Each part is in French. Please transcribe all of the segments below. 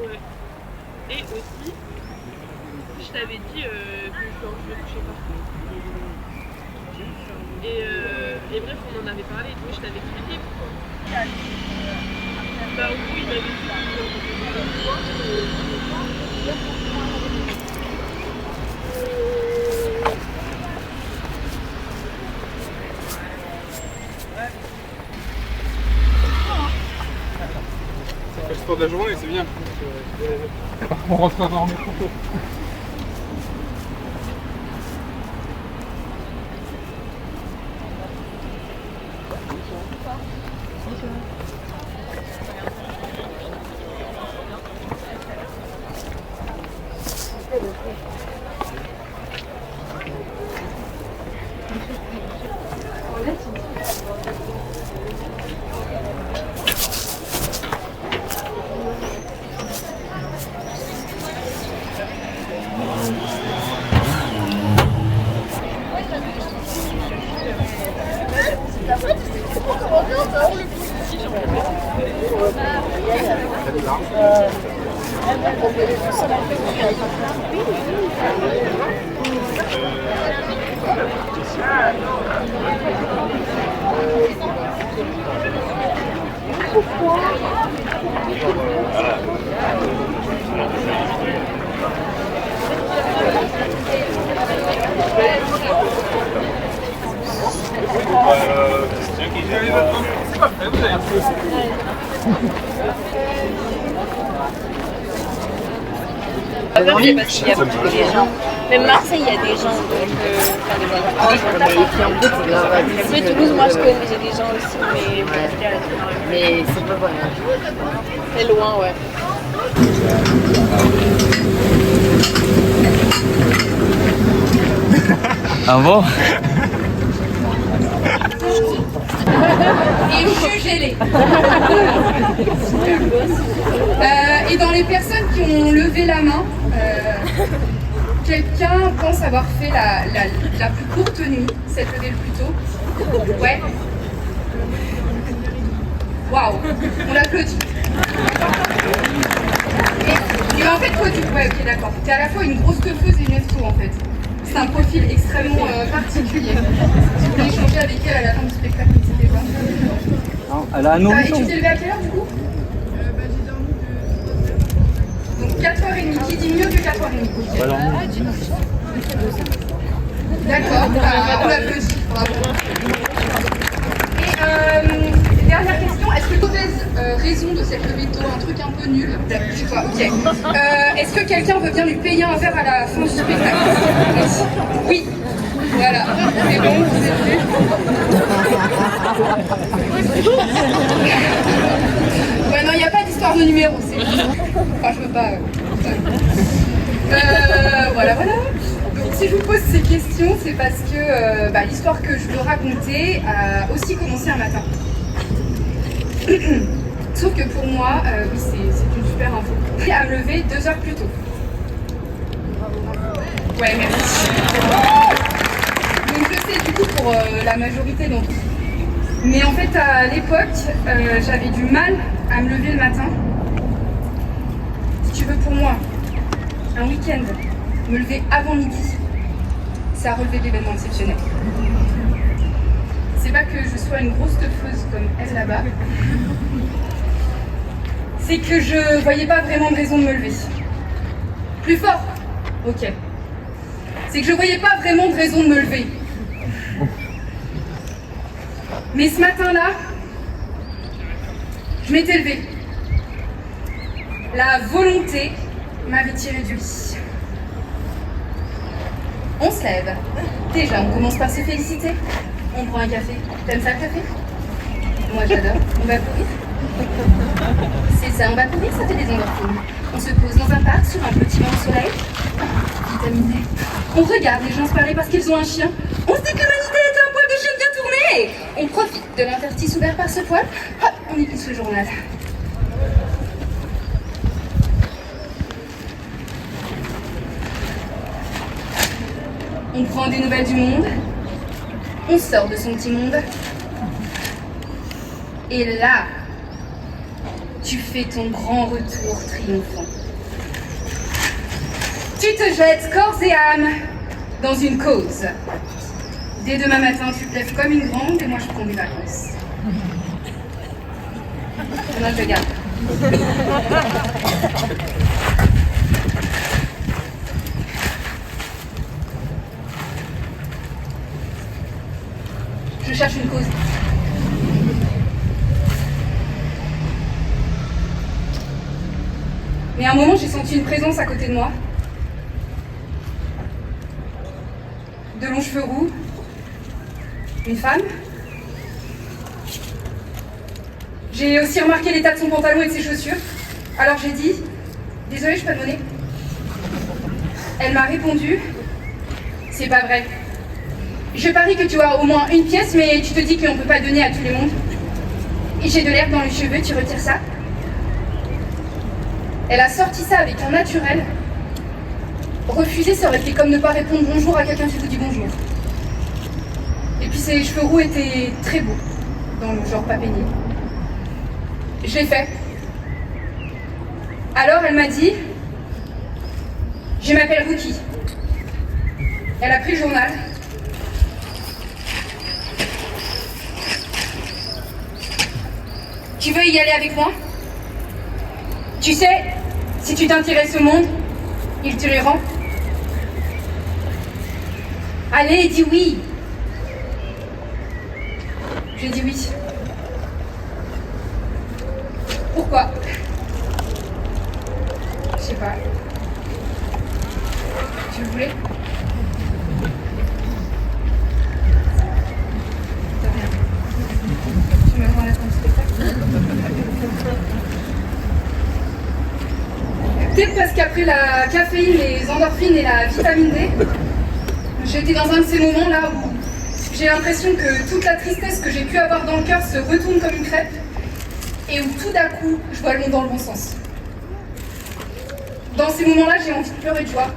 Ouais. Et aussi, je t'avais dit que je ne couchais pas. Et bref, on en avait parlé et tout, je t'avais expliqué pourquoi. Bah, au coup, il m'avait dit Ça fait le sport de la journée, c'est bien. On rentre en métro. C'est parce qu'il y a beaucoup de gens. Même Marseille, il y a des gens. Mais Toulouse, moi je connais, j'ai des gens aussi, mais c'est pas vrai. C'est loin, ouais. Ah bon? Et jugez-les. Et dans les personnes qui ont levé la main, quelqu'un pense avoir fait la plus courte nuit, s'être levé le plus tôt. Ouais. Waouh, on l'applaudit. Et en fait, toi, ouais, ok, d'accord. T'es à la fois une grosse teufeuse et une estou, en fait. C'est un profil extrêmement particulier. Si vous voulez échanger avec elle à la fin du spectacle, n'hésitez pas. Non, elle a un nourrisson. Et tu t'es levé à quelle heure, du coup? Donc 4h30, qui dit mieux que 4h30? D'accord, on l'applaudit, bravo. Et dernière question, est-ce que mauvaise raison de cette levée tôt, un truc un peu nul? Je sais pas, ok. Est-ce que quelqu'un veut bien lui payer un verre à la fin du spectacle? Oui. Voilà, c'est bon, vous êtes vus. Ouais, non, il n'y a pas d'histoire de numéro, c'est... Enfin, je veux pas... voilà. Donc, si je vous pose ces questions, c'est parce que l'histoire que je veux raconter a aussi commencé un matin. Sauf que pour moi, oui, c'est une super info. J'ai à me lever 2 heures plus tôt. Ouais, merci. Donc je sais du coup pour la majorité d'entre vous. Mais en fait, à l'époque, j'avais du mal à me lever le matin. Si tu veux, pour moi, un week-end, me lever avant midi, c'est à relever d'événements exceptionnels. C'est pas que je sois une grosse teufeuse comme elle là-bas, c'est que je voyais pas vraiment de raison de me lever. Plus fort? Ok. C'est que je voyais pas vraiment de raison de me lever. Mais ce matin-là, je m'étais levée. La volonté m'avait tiré du lit. On se lève. Déjà, on commence par se féliciter. On prend un café. T'aimes ça le café? Moi j'adore. On va courir. C'est ça, on va courir, ça fait des endorphines. On se pose dans un parc sur un petit banc de soleil. Vitaminé. On regarde les gens se parler parce qu'ils ont un chien. On se dit que l'humanité est un poil de chien bien tourné. On profite de l'interstice ouvert par ce poil. Hop, on y glisse le journal. On prend des nouvelles du monde. On sort de son petit monde. Et là, tu fais ton grand retour triomphant. Tu te jettes corps et âme dans une cause. Dès demain matin, tu te lèves comme une grande et moi je prends des vacances. Non, je garde. Je cherche une cause. Mais à un moment, j'ai senti une présence à côté de moi. De longs cheveux roux. Une femme. J'ai aussi remarqué l'état de son pantalon et de ses chaussures. Alors j'ai dit, désolée, je peux te donner. Elle m'a répondu, c'est pas vrai. Je parie que tu as au moins une pièce, mais tu te dis qu'on peut pas donner à tout le monde. Et j'ai de l'herbe dans les cheveux, tu retires ça. Elle a sorti ça avec un naturel. Refuser, ça aurait été comme ne pas répondre bonjour à quelqu'un qui vous dit bonjour. Et puis ses cheveux roux étaient très beaux, dans le genre pas peigné. Je l'ai fait. Alors elle m'a dit, je m'appelle Rookie. Elle a pris le journal. Tu veux y aller avec moi? Tu sais, si tu t'intéresses au monde, il te les rend. Allez, dis oui. J'ai dit oui. Pourquoi? Je sais pas. Tu le voulais? De rien. Tu me rends à ton spectacle? Peut-être parce qu'après la caféine, les endorphines et la vitamine D, j'étais dans un de ces moments là où j'ai l'impression que toute la tristesse que j'ai pu avoir dans le cœur se retourne comme une crêpe et où tout d'un coup, je vois le monde dans le bon sens. Dans ces moments-là, j'ai envie de pleurer de joie.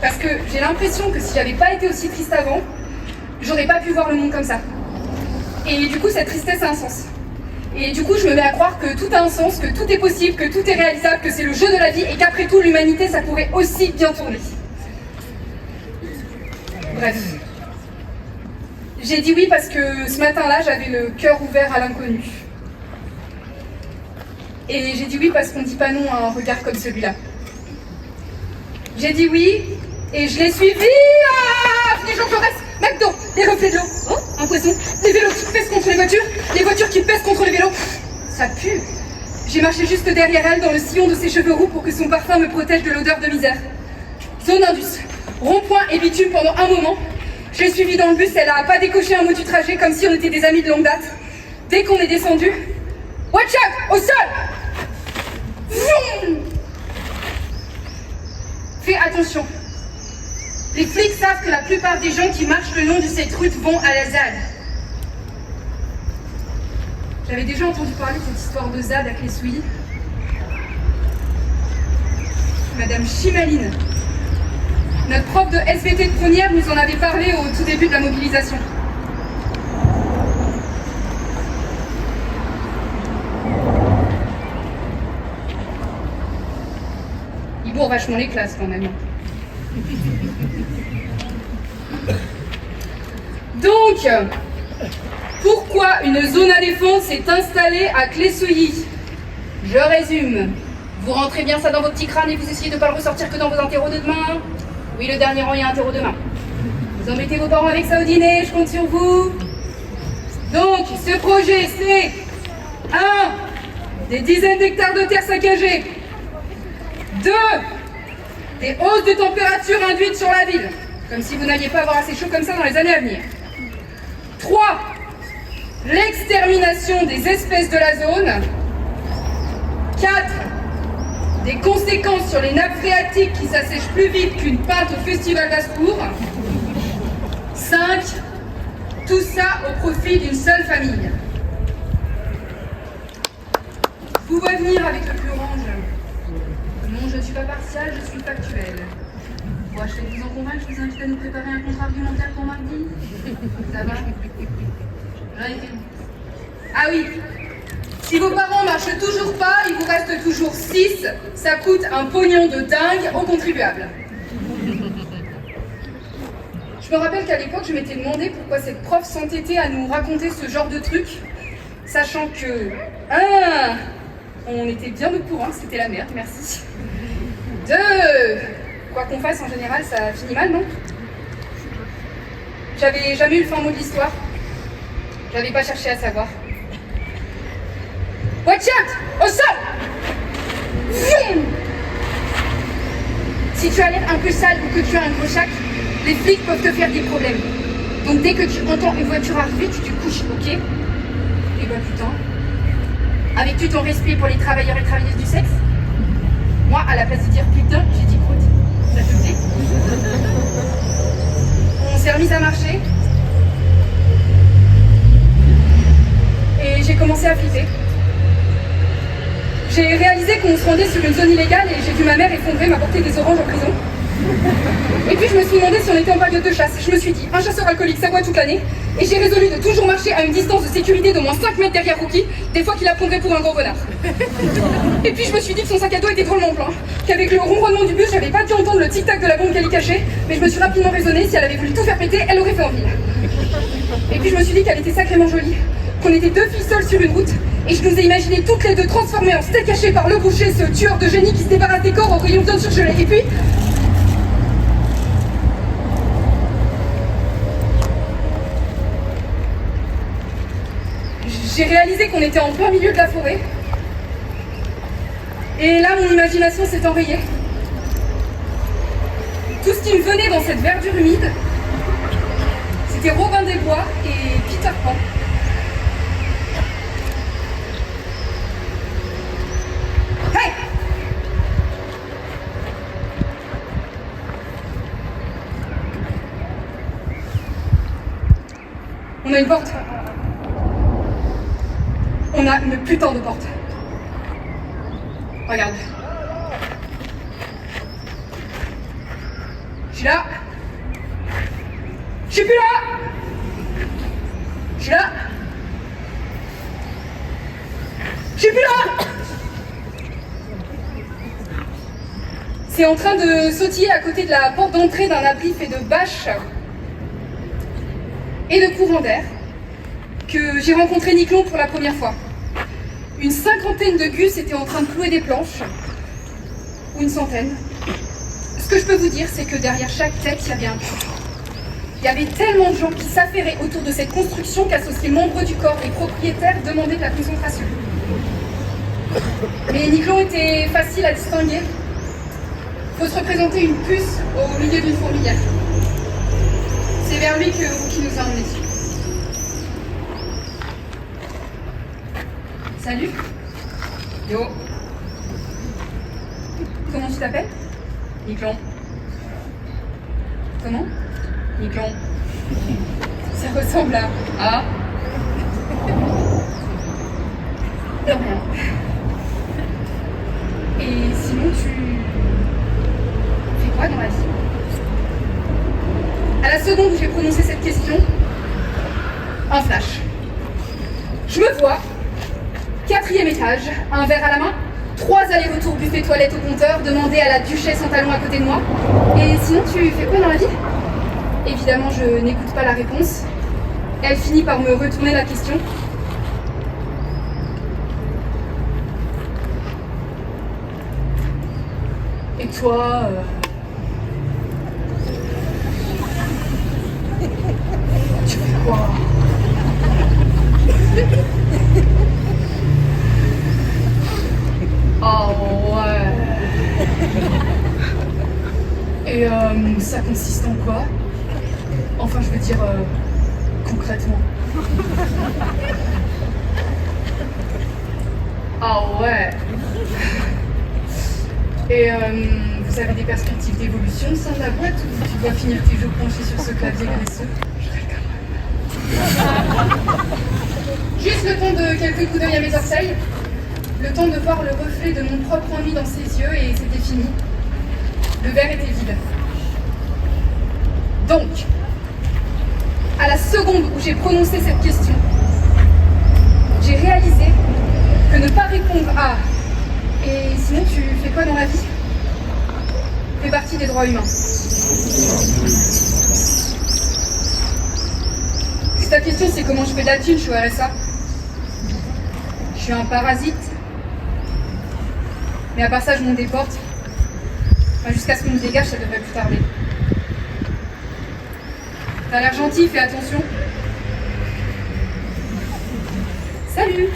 Parce que j'ai l'impression que si j'avais pas été aussi triste avant, j'aurais pas pu voir le monde comme ça. Et du coup, cette tristesse a un sens. Et du coup, je me mets à croire que tout a un sens, que tout est possible, que tout est réalisable, que c'est le jeu de la vie et qu'après tout, l'humanité, ça pourrait aussi bien tourner. Bref. J'ai dit oui parce que ce matin-là, j'avais le cœur ouvert à l'inconnu. Et j'ai dit oui parce qu'on ne dit pas non à un regard comme celui-là. J'ai dit oui et je l'ai suivi. Ah, les gens Jaurès, McDo, les reflets de l'eau. Oh, un poisson. Les vélos qui pèsent contre les voitures qui pèsent contre les vélos. Ça pue. J'ai marché juste derrière elle dans le sillon de ses cheveux roux pour que son parfum me protège de l'odeur de misère. Zone Indus, rond-point et bitume pendant un moment. Je l'ai suivie dans le bus, elle a pas décoché un mot du trajet comme si on était des amis de longue date. Dès qu'on est descendu, watch out, au sol. Vroom. Fais attention. Les flics savent que la plupart des gens qui marchent le long de cette route vont à la ZAD. J'avais déjà entendu parler de cette histoire de ZAD à Clé-Souilly. Madame Chimaline, notre prof de SVT de première, nous en avait parlé au tout début de la mobilisation. Il bourre vachement les classes quand même. Donc, pourquoi une zone à défense est installée à Clé-Souilly? Je résume. Vous rentrez bien ça dans vos petits crânes et vous essayez de ne pas le ressortir que dans vos interros de demain. Oui, le dernier rang, il y a interro demain. Vous embêtez vos parents avec ça au dîner, je compte sur vous. Donc, ce projet, c'est 1. Des dizaines d'hectares de terre saccagées. 2. Des hausses de température induites sur la ville. Comme si vous n'alliez pas avoir assez chaud comme ça dans les années à venir. 3. L'extermination des espèces de la zone. 4. Des conséquences sur les nappes phréatiques qui s'assèchent plus vite qu'une pinte au festival d'Ascour. 5. Tout ça au profit d'une seule famille. Vous voyez venir avec le plus orange. Non, je ne suis pas partiale, je suis factuelle. Pour achever de vous en convaincre, je vous invite à nous préparer un contre argumentaire pour mardi. Ça va? J'en ai fait. Ah oui, Si vos parents marchent toujours pas, il vous reste toujours 6. Ça coûte un pognon de dingue aux contribuables. Je me rappelle qu'à l'époque, je m'étais demandé pourquoi cette prof s'entêtait à nous raconter ce genre de truc, sachant que 1. On était bien au courant que c'était la merde, merci. 2. Quoi qu'on fasse, en général, ça finit mal, non? J'avais jamais eu le fin mot de l'histoire. J'avais pas cherché à savoir. Watch out! Au sol! Vroom. Si tu as l'air un peu sale ou que tu as un gros chac, les flics peuvent te faire des problèmes. Donc dès que tu entends une voiture arriver, tu te couches, ok? Et ben putain. Avec ton respect pour les travailleurs et travailleuses du sexe, moi, à la place de dire putain, j'ai dit croûte. Ça te plaît? On s'est remis à marcher. Et j'ai commencé à flipper. J'ai réalisé qu'on se rendait sur une zone illégale et j'ai vu ma mère effondrer m'apporter des oranges en prison. Et puis je me suis demandé si on était en période de chasse. Je me suis dit, un chasseur alcoolique s'aboie toute l'année. Et j'ai résolu de toujours marcher à une distance de sécurité d'au moins 5 mètres derrière Rookie, des fois qu'il la prendrait pour un gros renard. Et puis je me suis dit que son sac à dos était drôlement plein, qu'avec le ronronnement du bus, j'avais pas dû entendre le tic-tac de la bombe qu'elle y cachait, mais je me suis rapidement raisonnée, si elle avait voulu tout faire péter, elle aurait fait en ville. Et puis je me suis dit qu'elle était sacrément jolie, qu'on était 2 filles seules sur une route, et je nous ai imaginé toutes les 2 transformées en steak haché par le boucher, ce tueur de génie qui se débarrasse des corps au rayon de viande surgelée. Et puis... j'ai réalisé qu'on était en plein milieu de la forêt. Et là, mon imagination s'est enrayée. Tout ce qui me venait dans cette verdure humide, c'était Robin des Bois et Peter Pan. Hey! On a une porte. On a une putain de porte. Regarde. Je suis là. Je suis plus là. Je suis là. Je suis plus là. C'est en train de sautiller à côté de la porte d'entrée d'un abri fait de bâches et de courants d'air que j'ai rencontré Niclon pour la première fois. Une 50aine de gus étaient en train de clouer des planches, ou une centaine. Ce que je peux vous dire, c'est que derrière chaque tête, il y avait un cul. Il y avait tellement de gens qui s'affairaient autour de cette construction qu'associés membres du corps et propriétaires demandaient de la concentration. Mais Niclon était facile à distinguer. Faut se représenter une puce au milieu d'une fourmilière. C'est vers lui que Rookie nous a emmenés. Salut. Yo. Comment tu t'appelles? Niclon. Comment? Niclon. Ça ressemble à... Ah. Non, rien. Et sinon, tu fais quoi dans la vie? À la seconde où j'ai prononcé cette question, un flash. Je me vois, 4e étage, un verre à la main, 3 allers-retours buffet toilette au compteur, demander à la duchesse en talon à côté de moi. Et sinon, tu fais quoi dans la vie? Évidemment, je n'écoute pas la réponse. Elle finit par me retourner la question. Et toi, tu fais quoi? Oh ouais. Et ça consiste en quoi? Enfin, je veux dire, concrètement. Ah ouais. Et vous avez des perspectives d'évolution au sein de la boîte ou tu dois finir tes jours penchés sur ce clavier graisseux? Je rêve quand même. Juste le temps de quelques coups d'œil à mes orteils, le temps de voir le reflet de mon propre ennui dans ses yeux et c'était fini. Le verre était vide. Donc, à la seconde où j'ai prononcé cette question, j'ai réalisé ne pas répondre à. Et sinon, tu fais quoi dans la vie? Tu fais partie des droits humains. Si ta question c'est comment je fais de la thune, je suis au RSA. Je suis un parasite. Mais à part ça, je monte des portes. Enfin, jusqu'à ce qu'on me dégage, ça devrait plus tarder. T'as l'air gentil, fais attention. Salut.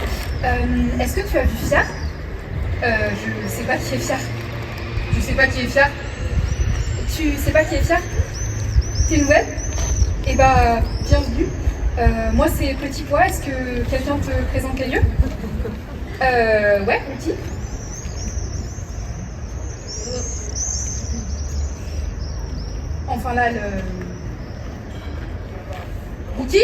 Est-ce que tu as vu Fiar? Je sais pas qui est Fiar. Je sais pas qui est Fiar. Tu sais pas qui est Fiar? T'es nouvelle? Eh bah, bienvenue. Moi c'est Petit Pois, est-ce que quelqu'un te présente les lieux? Ouais, Rookie. Enfin là, le... Rookie?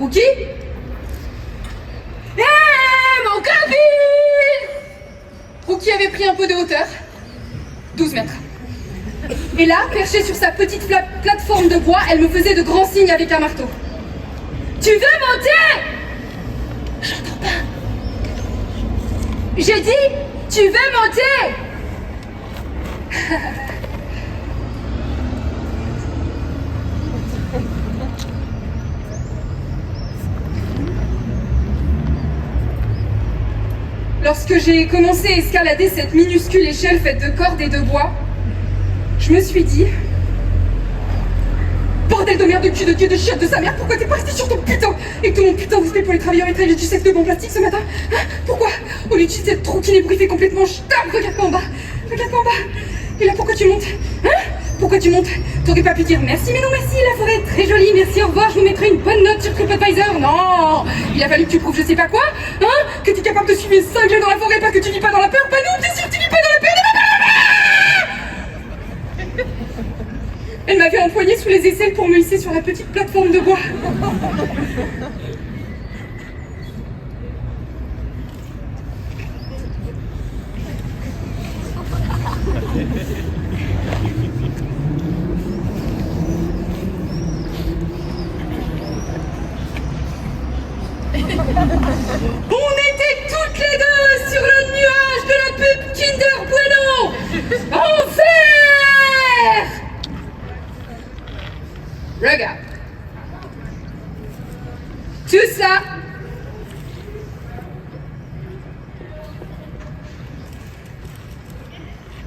Rookie? Mon copine! Rookie avait pris un peu de hauteur. 12 mètres. Et là, perchée sur sa petite plateforme de bois, elle me faisait de grands signes avec un marteau. Tu veux monter? J'entends pas. J'ai dit, tu veux monter? Lorsque j'ai commencé à escalader cette minuscule échelle faite de cordes et de bois, je me suis dit... Bordel de merde, de cul, de dieu, de chiotte de sa mère, pourquoi t'es pas resté sur ton putain? Et que tout mon putain vous fait pour les travailleurs et travailleuses du sexe de bon plastique ce matin? Hein? Pourquoi? Au lieu de cette trouquine ébriefée complètement ch'tam, regarde-moi en bas. Regarde-moi en bas. Et là, pourquoi tu montes? Hein? Pourquoi tu montes? T'aurais pas pu dire merci, mais non merci, la forêt est très jolie, merci, au revoir, je vous mettrai une bonne note sur TripAdvisor. Non, il a fallu que tu prouves je sais pas quoi, hein? Que t'es capable de suivre les cinglés dans la forêt parce que tu vis pas dans la peur? Pas nous, bien sûr, tu vis pas dans la peur. Elle m'avait empoigné sous les aisselles pour me hisser sur la petite plateforme de bois. On était toutes les deux sur le nuage de la pub Kinder Bueno. Enfer! Regarde. Tout ça,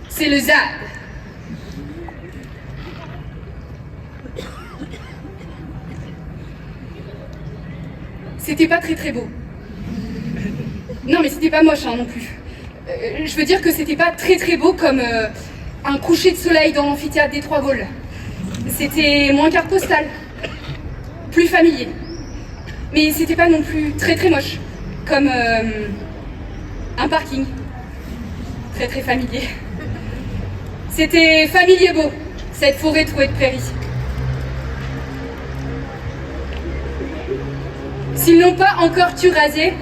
c'est le ZAD. C'était pas très beau. Non mais c'était pas moche hein, non plus. Je veux dire que c'était pas très beau comme un coucher de soleil dans l'amphithéâtre des Trois Gaules. C'était moins carte postale, plus familier. Mais c'était pas non plus très moche, comme un parking. Très familier. C'était familier beau, cette forêt trouée de prairies. S'ils n'ont pas encore tout rasé,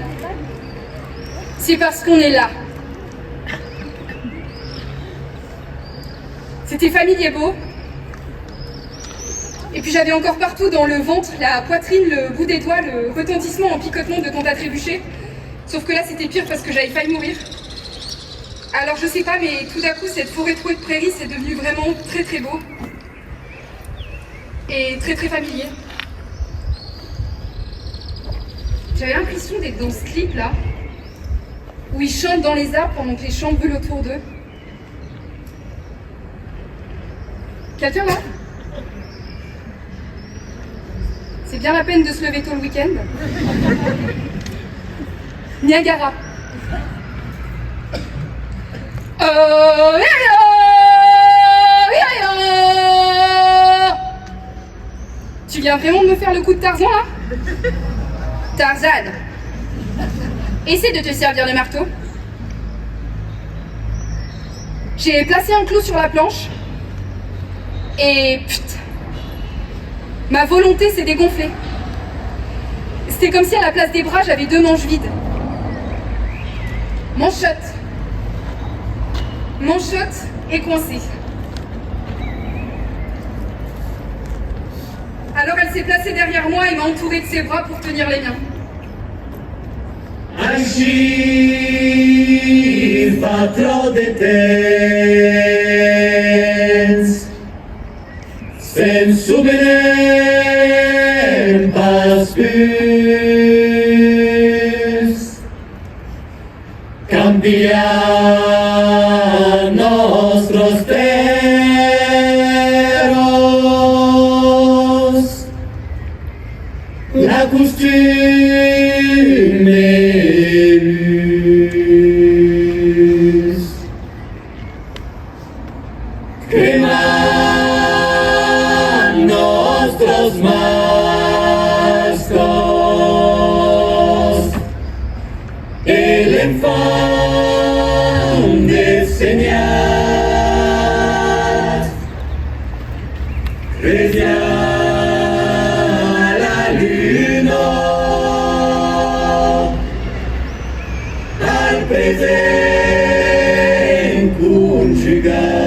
c'est parce qu'on est là. C'était familier beau. Et puis j'avais encore partout dans le ventre, la poitrine, le bout des doigts, le retentissement en picotement de quand t'as trébuché. Sauf que là c'était pire parce que j'avais failli mourir. Alors je sais pas, mais tout d'un coup cette forêt trouée de prairies c'est devenu vraiment très beau. Et très familier. J'avais l'impression d'être dans ce clip là, où ils chantent dans les arbres pendant que les champs brûlent autour d'eux. Quelqu'un là? C'est bien la peine de se lever tôt le week-end. Niagara. Tu viens vraiment de me faire le coup de Tarzan là? Tarzan, essaie de te servir le marteau. J'ai placé un clou sur la planche et ma volonté s'est dégonflée. C'était comme si à la place des bras, j'avais deux manches vides. Manchotte et coincée. Alors elle s'est placée derrière moi et m'a entourée de ses bras pour tenir les miens. Així fa tro de temps sense venem pas plus canviar nostres terres la costume cremant nostres mascos i l'enfant dissenyat creia la lluna al present conjugat.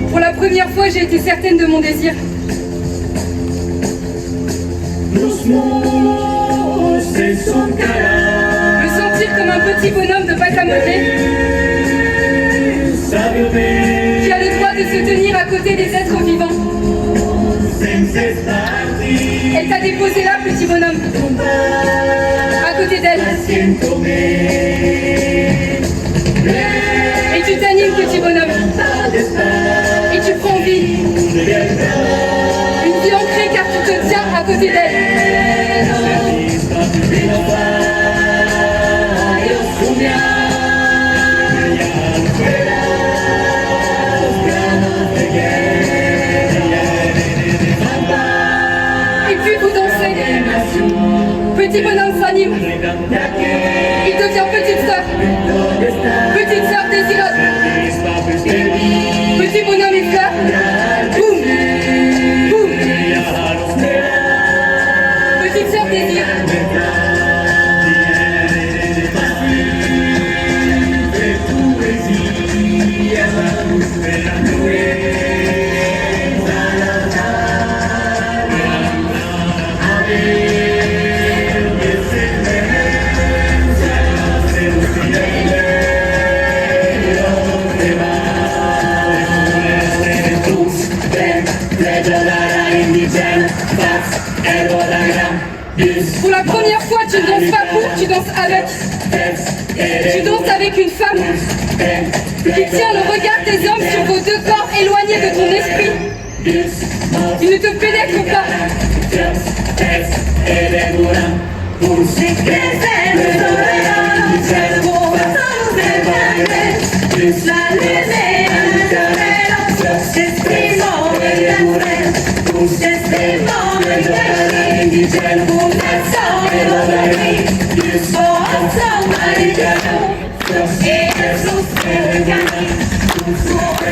Pour la première fois, j'ai été certaine de mon désir. Me sentir comme un petit bonhomme de pâte à modeler qui a le droit de se tenir à côté des êtres vivants. Elle t'a déposé là, petit bonhomme, à côté d'elle. Et tu t'animes, petit bonhomme. Et tu prends vie. Une vie ancrée car tu te tiens à côté d'elle. Et puis vous dansez. Petit bonhomme s'anime. Il devient petite sœur. Petite sœur désireuse. Petit bonhomme et fleur. Boum. Boum. Petite sœur désir. Pour la première fois, tu ne danses pas pour, tu danses avec. Tu danses avec une femme qui tient le regard des hommes sur vos deux corps éloignés de ton esprit. Il ne te pénètre pas.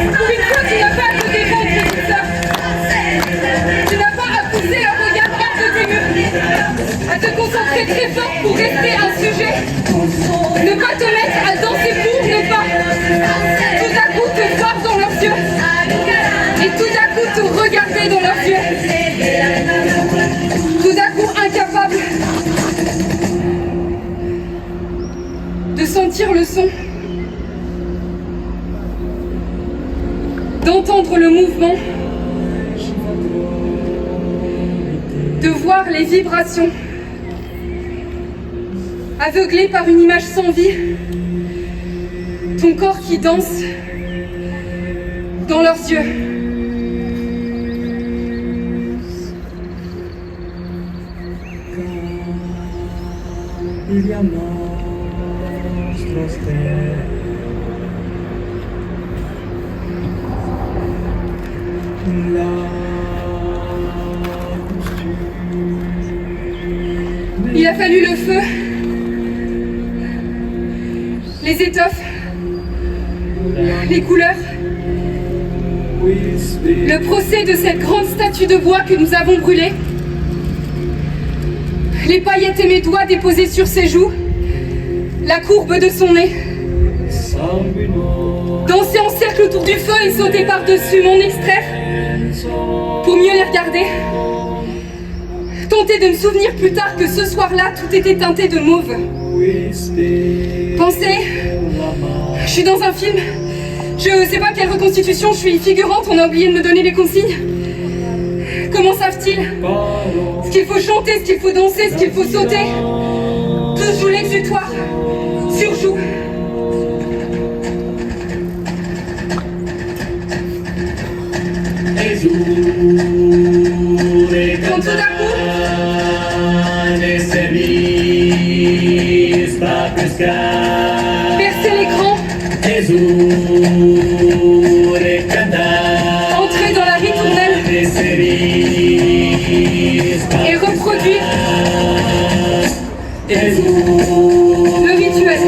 Une fois, tu n'as pas à te défendre, petite sœur. Tu n'as pas à pousser le regard hors de tes murs, à te concentrer très fort pour rester un sujet, ne pas te mettre à danser pour ne pas tout à coup te voir dans leurs yeux et tout à coup te regarder dans leurs yeux, tout à coup incapable de sentir le son, d'entendre le mouvement, de voir les vibrations, aveuglé par une image sans vie, ton corps qui danse dans leurs yeux. Il y a nostros Il a fallu le feu, les étoffes, les couleurs, le procès de cette grande statue de bois que nous avons brûlée, les paillettes et mes doigts déposés sur ses joues, la courbe de son nez. Danser en cercle autour du feu et sauter par-dessus, m'en extraire pour mieux les regarder. Tenter de me souvenir plus tard que ce soir-là, tout était teinté de mauve. Penser, je suis dans un film, je sais pas quelle reconstitution, je suis figurante, on a oublié de me donner les consignes. Comment savent-ils ce qu'il faut chanter, ce qu'il faut danser, ce qu'il faut sauter? Tous jouent l'exutoire, surjoue. Quand tout d'un coup, percer l'écran, entrer dans la ritournelle et reproduire le rituel.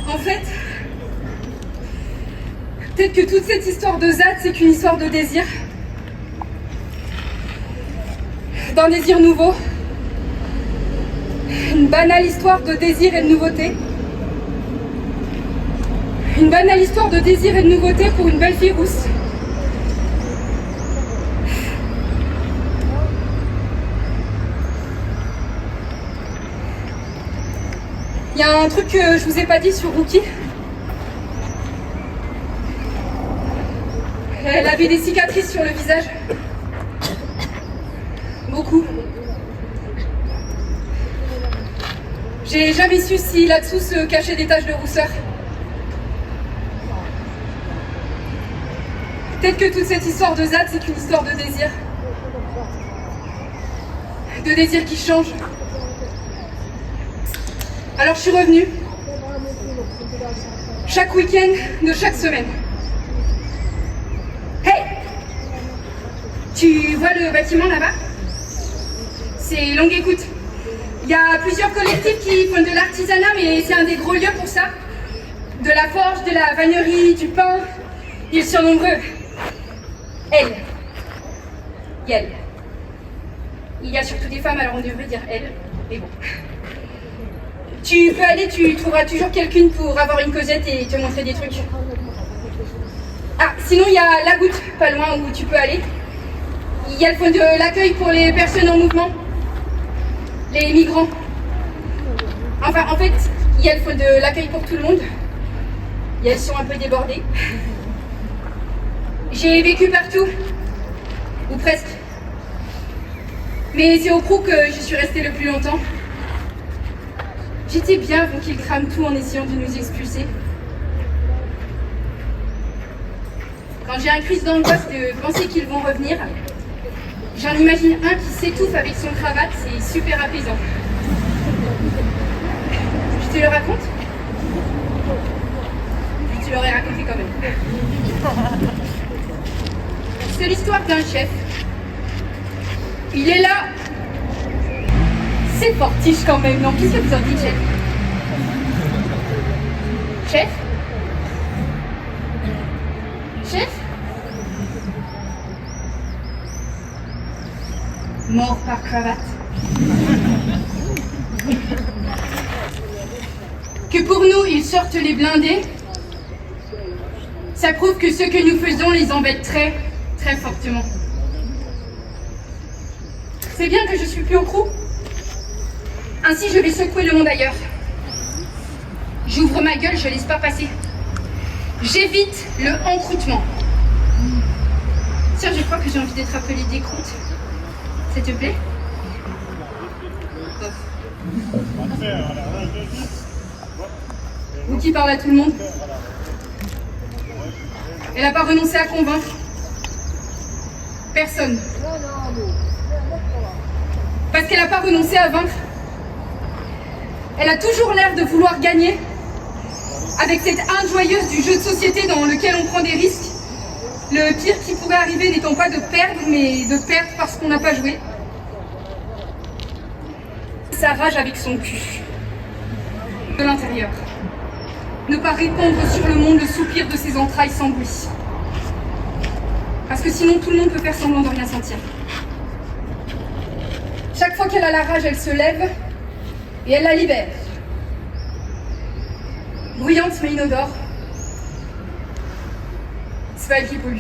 En fait, peut-être que toute cette histoire de Zad, c'est qu'une histoire de désir. D'un désir nouveau. Une banale histoire de désir et de nouveauté. Une banale histoire de désir et de nouveauté pour une belle fille rousse. Il y a un truc que je vous ai pas dit sur Rookie. Elle avait des cicatrices sur le visage. Beaucoup. J'ai jamais su si là-dessous se cachaient des taches de rousseur. Peut-être que toute cette histoire de Zad, c'est qu'une histoire de désir. De désir qui change. Alors je suis revenue, chaque week-end de chaque semaine. Hey! Tu vois le bâtiment là-bas? C'est Longue Écoute. Il y a plusieurs collectifs qui font de l'artisanat, mais c'est un des gros lieux pour ça. De la forge, de la vannerie, du pain. Ils sont nombreux. Elle. Yel. Il y a surtout des femmes, alors on devrait dire elle, mais bon. Tu peux aller, tu trouveras toujours quelqu'une pour avoir une causette et te montrer des trucs. Ah, sinon il y a La Goutte, pas loin où tu peux aller. Il y a le point de l'accueil pour les personnes en mouvement, les migrants. Enfin, en fait, il y a le point de l'accueil pour tout le monde. Et elles sont un peu débordées. J'ai vécu partout, ou presque. Mais c'est au Prou que je suis restée le plus longtemps. J'étais bien avant qu'ils crament tout en essayant de nous expulser. Quand j'ai un crise d'angoisse de penser qu'ils vont revenir, J'en imagine un qui s'étouffe avec son cravate, c'est super apaisant. Je te le raconte? Je te l'aurais raconté quand même. C'est l'histoire d'un chef. Il est là. C'est fortiche quand même, non? Qu'est-ce que vous en dites, chef? Chef? Chef? Mort par cravate. Que pour nous, ils sortent les blindés, ça prouve que ce que nous faisons les embête très, très fortement. C'est bien que je suis plus au crew. Ainsi, je vais secouer le monde ailleurs. J'ouvre ma gueule, je laisse pas passer. J'évite le encroutement. Tiens, je crois que j'ai envie d'être appelée décroute. Ça te plaît? Vous qui parlez à tout le monde. Elle n'a pas renoncé à convaincre. Personne. Parce qu'elle n'a pas renoncé à vaincre. Elle a toujours l'air de vouloir gagner. Avec cette inde joyeuse du jeu de société dans lequel on prend des risques. Le pire qui pourrait arriver n'étant pas de perdre, mais de perdre parce qu'on n'a pas joué. Sa rage avec son cul. De l'intérieur. Ne pas répandre sur le monde le soupir de ses entrailles sans bruit. Parce que sinon tout le monde peut faire semblant de rien sentir. Chaque fois qu'elle a la rage, elle se lève et elle la libère. Bruyante mais inodore. C'est pas elle qui pollue.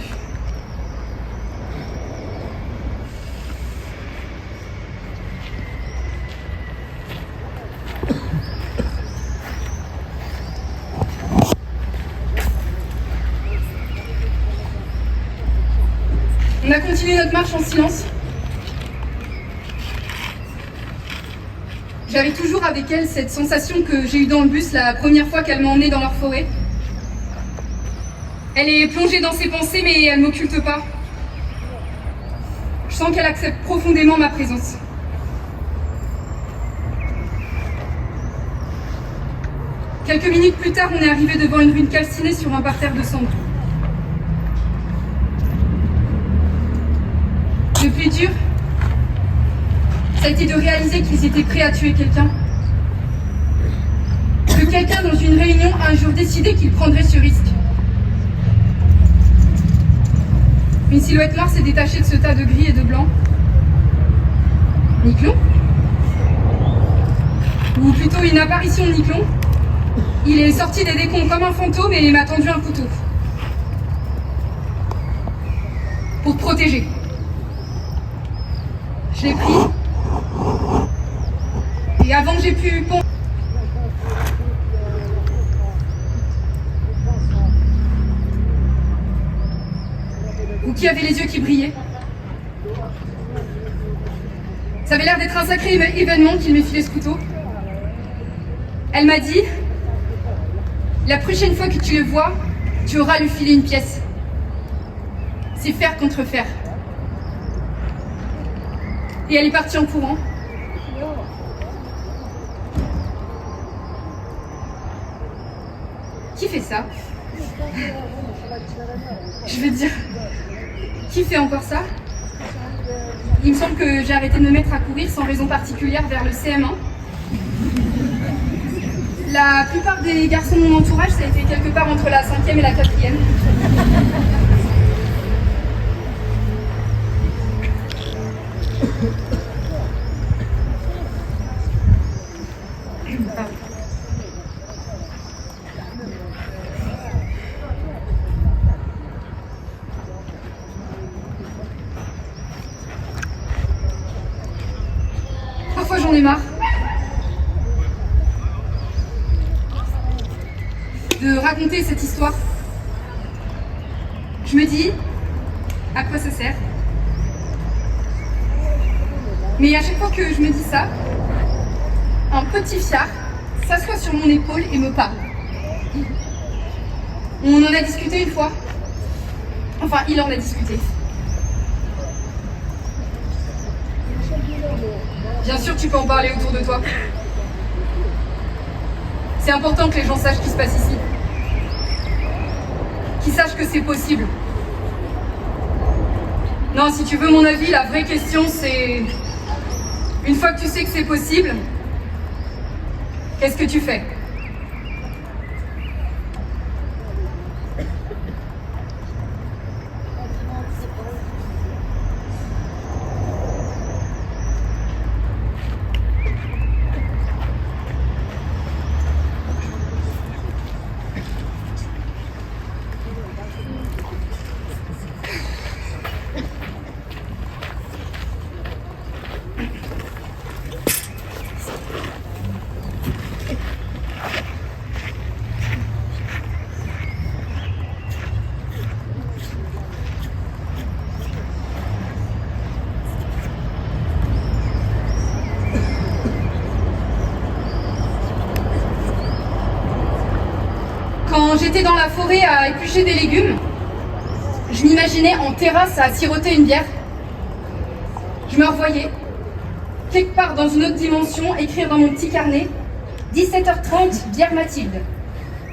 On a continué notre marche en silence. J'avais toujours avec elle cette sensation que j'ai eue dans le bus la première fois qu'elle m'a emmenée dans leur forêt. Elle est plongée dans ses pensées, mais elle ne m'occulte pas. Je sens qu'elle accepte profondément ma présence. Quelques minutes plus tard, on est arrivé devant une ruine calcinée sur un parterre de cendres. Le plus dur, ça a été de réaliser qu'ils étaient prêts à tuer quelqu'un. Que quelqu'un dans une réunion a un jour décidé qu'il prendrait ce risque. Une silhouette noire s'est détachée de ce tas de gris et de blanc. Niclon? Ou plutôt une apparition de Niclon. Il est sorti des décombres comme un fantôme et m'a tendu un couteau. Pour te protéger. Je l'ai pris. Et avant que j'ai pu penser... Ou qui avait les yeux qui brillaient. Ça avait l'air d'être un sacré événement qu'il m'ait filé ce couteau. Elle m'a dit, la prochaine fois que tu le vois, tu auras lui filer une pièce. C'est fer contre fer. Et elle est partie en courant. Qui fait ça? Je veux dire, qui fait encore ça? Il me semble que j'ai arrêté de me mettre à courir sans raison particulière vers le CM1. La plupart des garçons de mon entourage, ça a été quelque part entre la 5e et la 4e. Parfois j'en ai marre de raconter cette histoire. Je me dis, à quoi ça sert? Mais à chaque fois que je me dis ça, un petit fiard s'assoit sur mon épaule et me parle. On en a discuté une fois. Enfin, il en a discuté. Bien sûr, tu peux en parler autour de toi. C'est important que les gens sachent ce qui se passe ici. Qu'ils sachent que c'est possible. Non, si tu veux mon avis, la vraie question c'est... Une fois que tu sais que c'est possible, qu'est-ce que tu fais ? Quand j'étais dans la forêt à éplucher des légumes, je m'imaginais en terrasse à siroter une bière. Je me revoyais, quelque part dans une autre dimension, écrire dans mon petit carnet 17h30, bière Mathilde.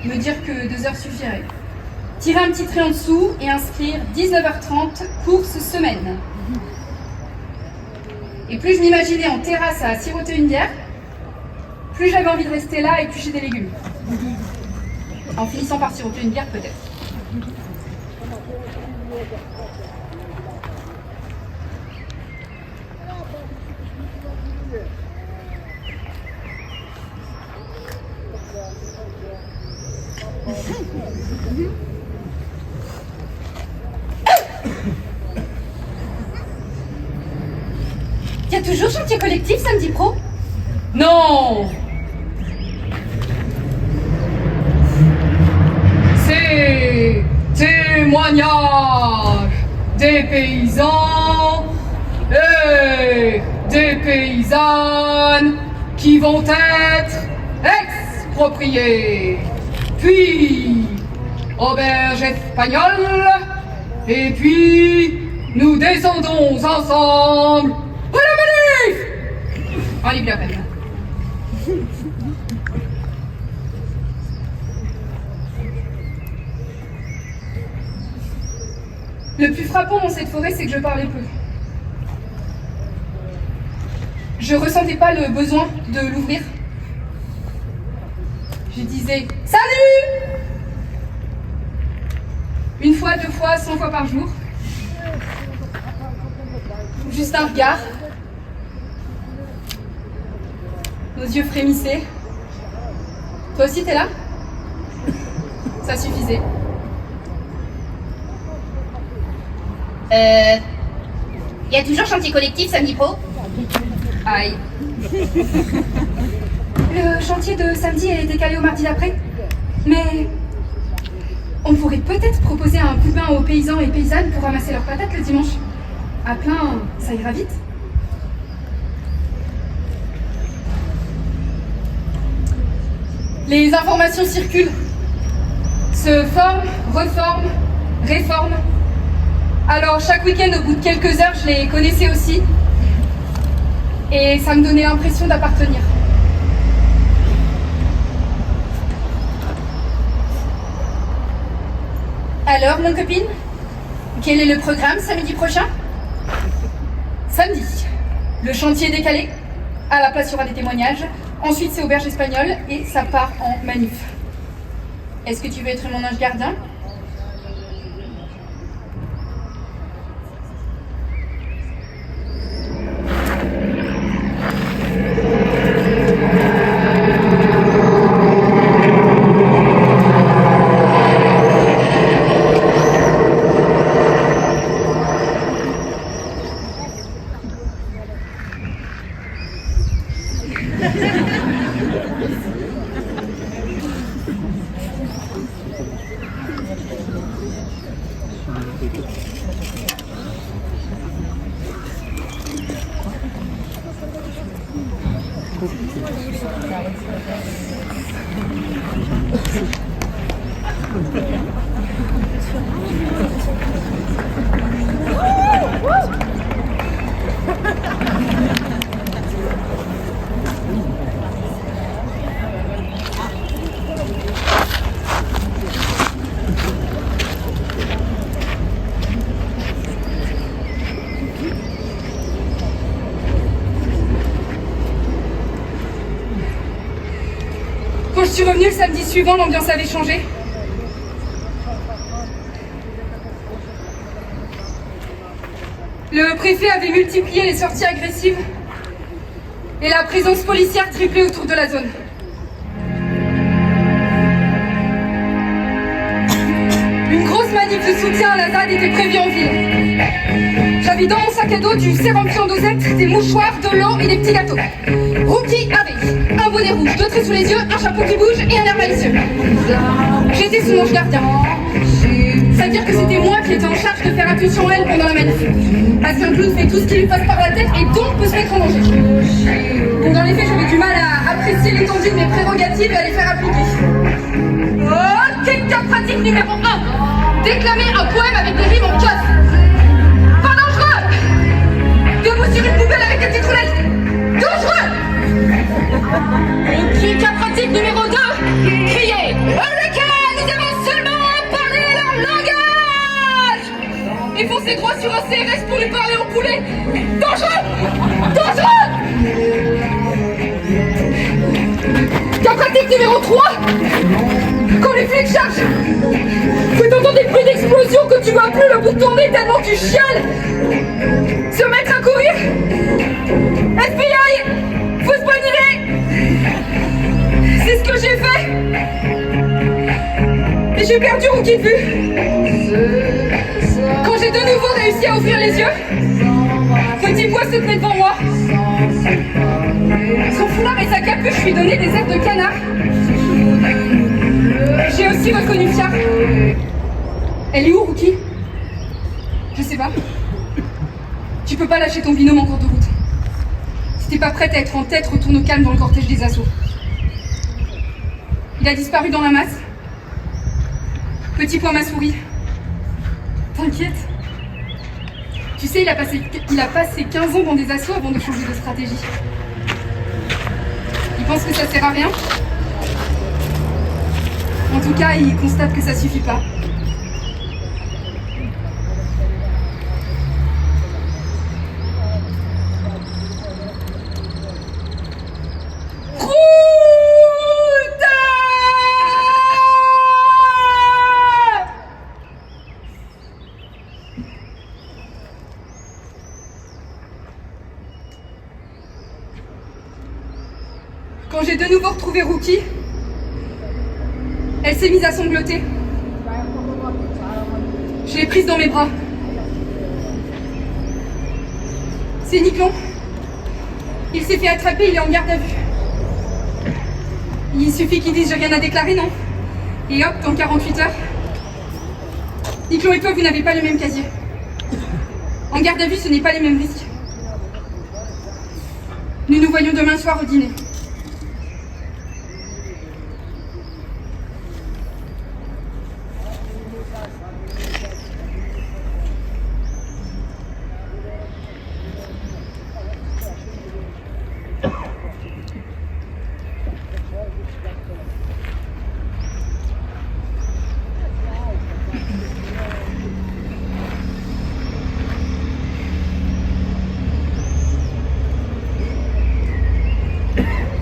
Me dire que 2 heures suffirait. Tirer un petit trait en dessous et inscrire 19h30, course semaine. Et plus je m'imaginais en terrasse à siroter une bière, plus j'avais envie de rester là à éplucher des légumes. En finissant par siroter une bière peut-être. Y a toujours chantier collectif samedi pro? Non! C'est témoignage des paysans et des paysannes qui vont être expropriés, puis auberge espagnole, et puis nous descendons ensemble à la manif! Allez, bien peine. Le plus frappant dans cette forêt, c'est que je parlais peu. Je ressentais pas le besoin de l'ouvrir. Je disais « Salut !» 1 fois, 2 fois, 100 fois par jour. Juste un regard. Nos yeux frémissaient. Toi aussi, t'es là? Ça suffisait. Y a toujours chantier collectif samedi pro? Aïe. Le chantier de samedi est décalé au mardi d'après. Mais on pourrait peut-être proposer un coup de main aux paysans et paysannes pour ramasser leurs patates le dimanche. À plein, ça ira vite. Les informations circulent. Se forment, reforment, réforment. Alors chaque week-end, au bout de quelques heures, je les connaissais aussi. Et ça me donnait l'impression d'appartenir. Alors, mon copine, quel est le programme samedi prochain? Samedi, le chantier est décalé. À la place, il y aura des témoignages. Ensuite, c'est auberge espagnole et ça part en manif. Est-ce que tu veux être mon ange gardien? suis revenue le samedi suivant, l'ambiance avait changé. Le préfet avait multiplié les sorties agressives et la présence policière triplée autour de la zone. Une grosse manif de soutien à la ZAD était prévue en ville. J'avais dans mon sac à dos du sérum en dosette, des mouchoirs, de l'eau et des petits gâteaux. Rookie avec un bonnet rouge, deux traits sous les yeux, un chapeau qui bouge et un air malicieux. J'étais sous ange gardien. C'est-à-dire que c'était moi qui étais en charge de faire attention à elle pendant la manif. Parce qu'un clown fait tout ce qui lui passe par la tête et donc peut se mettre en danger. Donc dans les faits, j'avais du mal à apprécier l'étendue de mes prérogatives et à les faire appliquer. Ok, cas pratique numéro 1. Déclamer un poème avec des rimes en casse. Pas dangereux. Debout sur une poubelle avec des citronnettes. Dangereux. Ok, cas pratique numéro 2. Crier. Eureka, nous avons seulement à parler leur langage. Et foncer droit sur un CRS pour lui parler au poulet. Dangereux. Dangereux. Cas pratique numéro 3. Quand les flics chargent, que t'entends des bruits d'explosion, que tu vois plus le bout de ton nez tellement tu chiales. Se mettre à courir. FBI, faut se bonner. C'est ce que j'ai fait. Et j'ai perdu Rookie de vue. Quand j'ai de nouveau réussi à ouvrir les yeux, Petit Pois se tenait devant moi. Son foulard et sa capuche lui donnaient des ailes de canard. J'ai aussi reconnu Fia. Elle est où, Rookie? Je sais pas. Tu peux pas lâcher ton binôme en cours de route. Si t'es pas prête à être en tête, retourne au calme dans le cortège des assauts. Il a disparu dans la masse. Petit Pois m'a souri. T'inquiète. Tu sais, il a passé 15 ans dans des assauts avant de changer de stratégie. Il pense que ça sert à rien. En tout cas, il constate que ça suffit pas. Quand j'ai de nouveau retrouvé Rookie, elle s'est mise à sangloter. Je l'ai prise dans mes bras. C'est Niclon. Il s'est fait attraper, il est en garde à vue. Il suffit qu'il dise j'ai rien à déclarer, non? Et hop, dans 48 heures. Niclon et toi, vous n'avez pas le même casier. En garde à vue, ce n'est pas les mêmes risques. Nous nous voyons demain soir au dîner.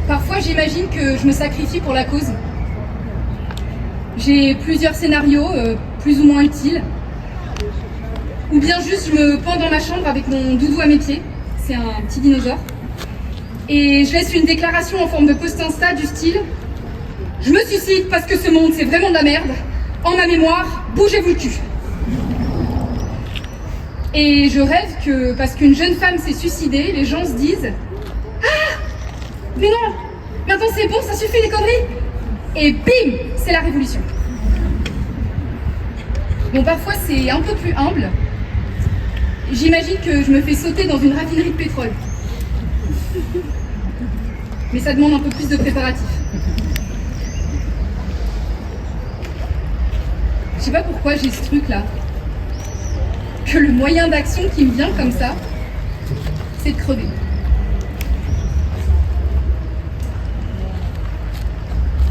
Parfois, j'imagine que je me sacrifie pour la cause. J'ai plusieurs scénarios, plus ou moins utiles. Ou bien juste, je me pends dans ma chambre avec mon doudou à mes pieds. C'est un petit dinosaure. Et je laisse une déclaration en forme de post Insta du style « Je me suicide parce que ce monde, c'est vraiment de la merde. En ma mémoire, bougez-vous le cul. » Et je rêve que, parce qu'une jeune femme s'est suicidée, les gens se disent « Ah, mais non, maintenant c'est bon, ça suffit les conneries !» Et bim, c'est la révolution. Bon, parfois c'est un peu plus humble. J'imagine que je me fais sauter dans une raffinerie de pétrole. Mais ça demande un peu plus de préparatifs. Je sais pas pourquoi j'ai ce truc là. Que le moyen d'action qui me vient comme ça, c'est de crever.